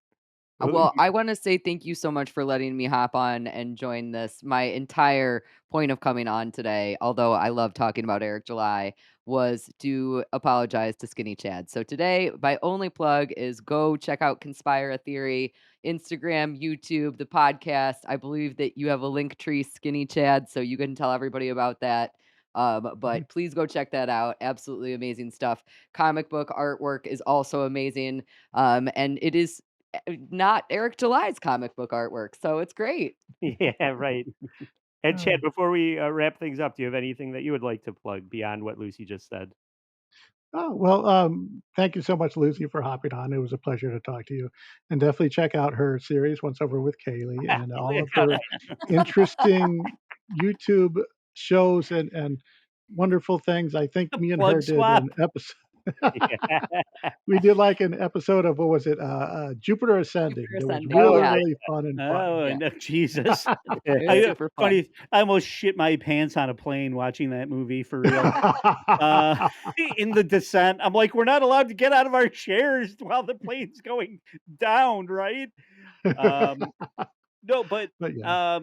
Well, I want to say thank you so much for letting me hop on and join this. My entire point of coming on today, although I love talking about Eric July, was to apologize to Skinny Chad. So today, my only plug is go check out Conspire a Theory, Instagram, YouTube, the podcast. I believe that you have a link tree, Skinny Chad, so you can tell everybody about that. But please go check that out. Absolutely amazing stuff. Comic book artwork is also amazing. And it is not Eric July's comic book artwork, so it's great. Yeah, right. And Chad, before we wrap things up, do you have anything that you would like to plug beyond what Lucy just said? Oh, well, thank you so much, Lucy, for hopping on. It was a pleasure to talk to you. And definitely check out her series, Once Over with Kaylee, and all of her interesting YouTube shows and wonderful things. I think me and her Plug did swap. an episode. We did like an episode of, what was it? Jupiter Ascending. It was really, really fun and fun. Oh, no, Jesus. It was super fun. Funny, I almost shit my pants on a plane watching that movie, for real. In the descent, I'm like, we're not allowed to get out of our chairs while the plane's going down, right? No, but yeah.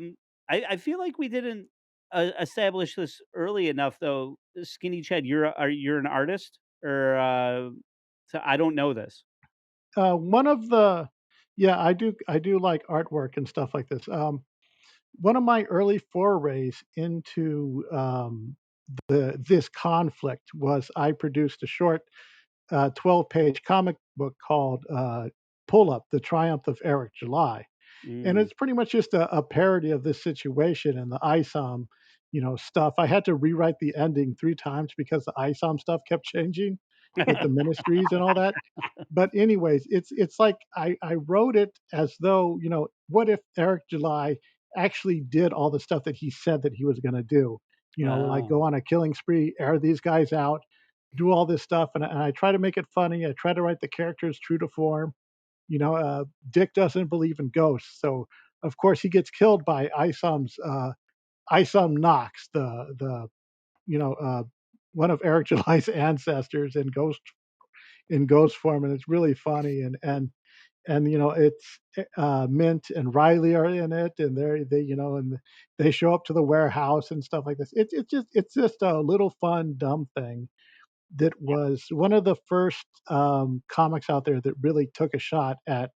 I feel like we didn't establish this early enough, though. Skinny Chad, you're an artist, or so I don't know this. One of the, yeah, I do like artwork and stuff like this. One of my early forays into this conflict was I produced a short 12-page comic book called Pull Up: The Triumph of Eric July. And it's pretty much just a parody of this situation and the ISOM, stuff. I had to rewrite the ending 3 times because the ISOM stuff kept changing with the ministries and all that. But anyways, it's like I wrote it as though, what if Eric July actually did all the stuff that he said that he was going to do? Like go on a killing spree, air these guys out, do all this stuff, and I try to make it funny. I try to write the characters true to form. Dick doesn't believe in ghosts, so of course he gets killed by Isom's Isom Knox, the one of Eric July's ancestors in ghost form, and it's really funny. And it's Mint and Riley are in it, and and they show up to the warehouse and stuff like this. It's just a little fun dumb thing that was one of the first comics out there that really took a shot at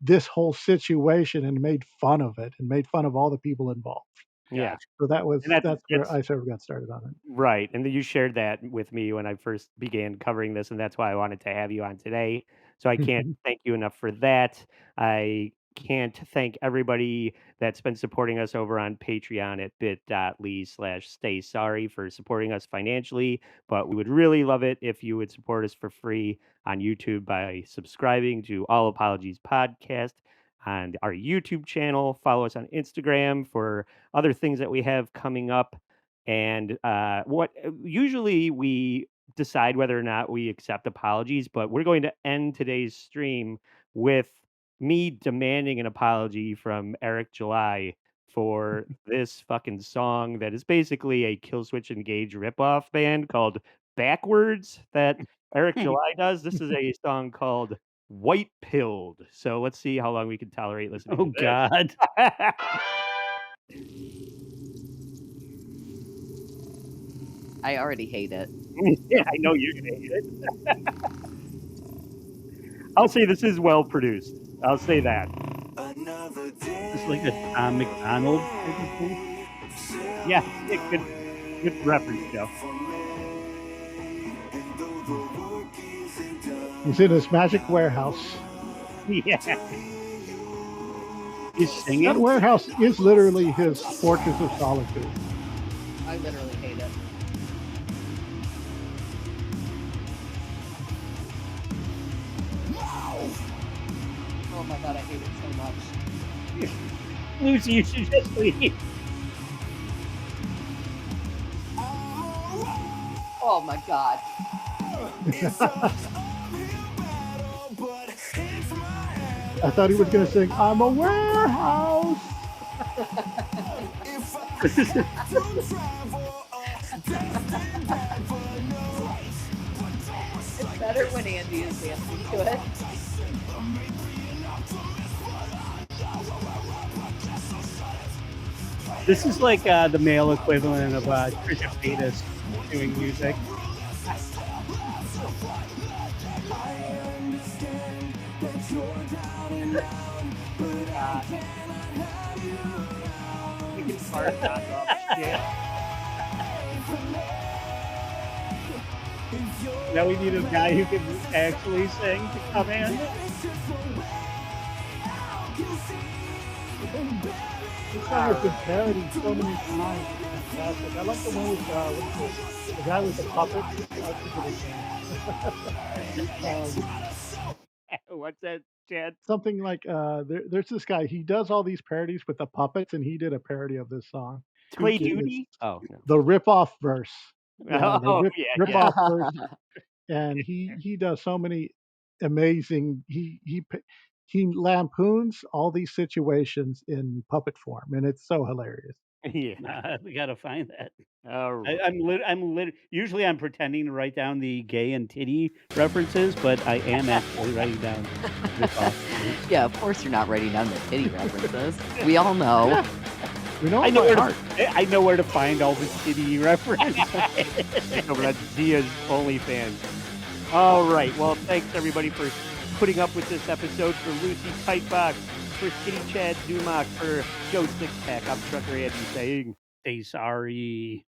this whole situation and made fun of it and made fun of all the people involved. Yeah. So that's that's where I sort of got started on it. Right. And then you shared that with me when I first began covering this, and that's why I wanted to have you on today. So I can't thank you enough for that. I can't thank everybody that's been supporting us over on Patreon at bit.ly/stay sorry for supporting us financially. But we would really love it if you would support us for free on YouTube by subscribing to All Apologies Podcast on our YouTube channel. Follow us on Instagram for other things that we have coming up. And usually we decide whether or not we accept apologies, but we're going to end today's stream with me demanding an apology from Eric July for this fucking song that is basically a Killswitch Engage ripoff band called Backwards that Eric July does. This is a song called White Pilled. So let's see how long we can tolerate listening to this. God. I already hate it. Yeah, I know you're gonna hate it. I'll say this is well produced. I'll say that. It's like a Tom McDonald type of thing. Yeah, good reference, Joe. He's in his magic warehouse. Yeah. He's singing. That warehouse is literally his fortress of solitude. I literally hate it. Oh my god, I hate it so much. Lucy, you should just leave. Oh my god. I thought he was going to sing, I'm a warehouse. It's better when Andy is dancing to it. This is like the male equivalent of Trisha Paytas doing music. You can fart knock up. Yeah. Now we need a guy who can actually sing to come in. This song has been parodied so many times. It's fantastic. I like the one with the guy with the puppets. What's that, Chad? Something like there's this guy. He does all these parodies with the puppets, and he did a parody of this song. Tway It's Duty? Oh, no. the rip-off verse. Yeah, the Oh, rip-off verse. And he does so many amazing. He lampoons all these situations in puppet form, and it's so hilarious. Yeah. We gotta find that. All right. Usually I'm pretending to write down the gay and titty references, but I am actually writing down. Yeah, of course you're not writing down the titty references. We all know. We know I know by where heart. I know where to find all the titty references. No, but that's Zia's OnlyFans. All right. Well, thanks everybody for putting up with this episode. For Lucy Tightbox, for Skinny Chad Dumock, for Joe Sixpack, I'm Trucker Andy saying, Stay sorry.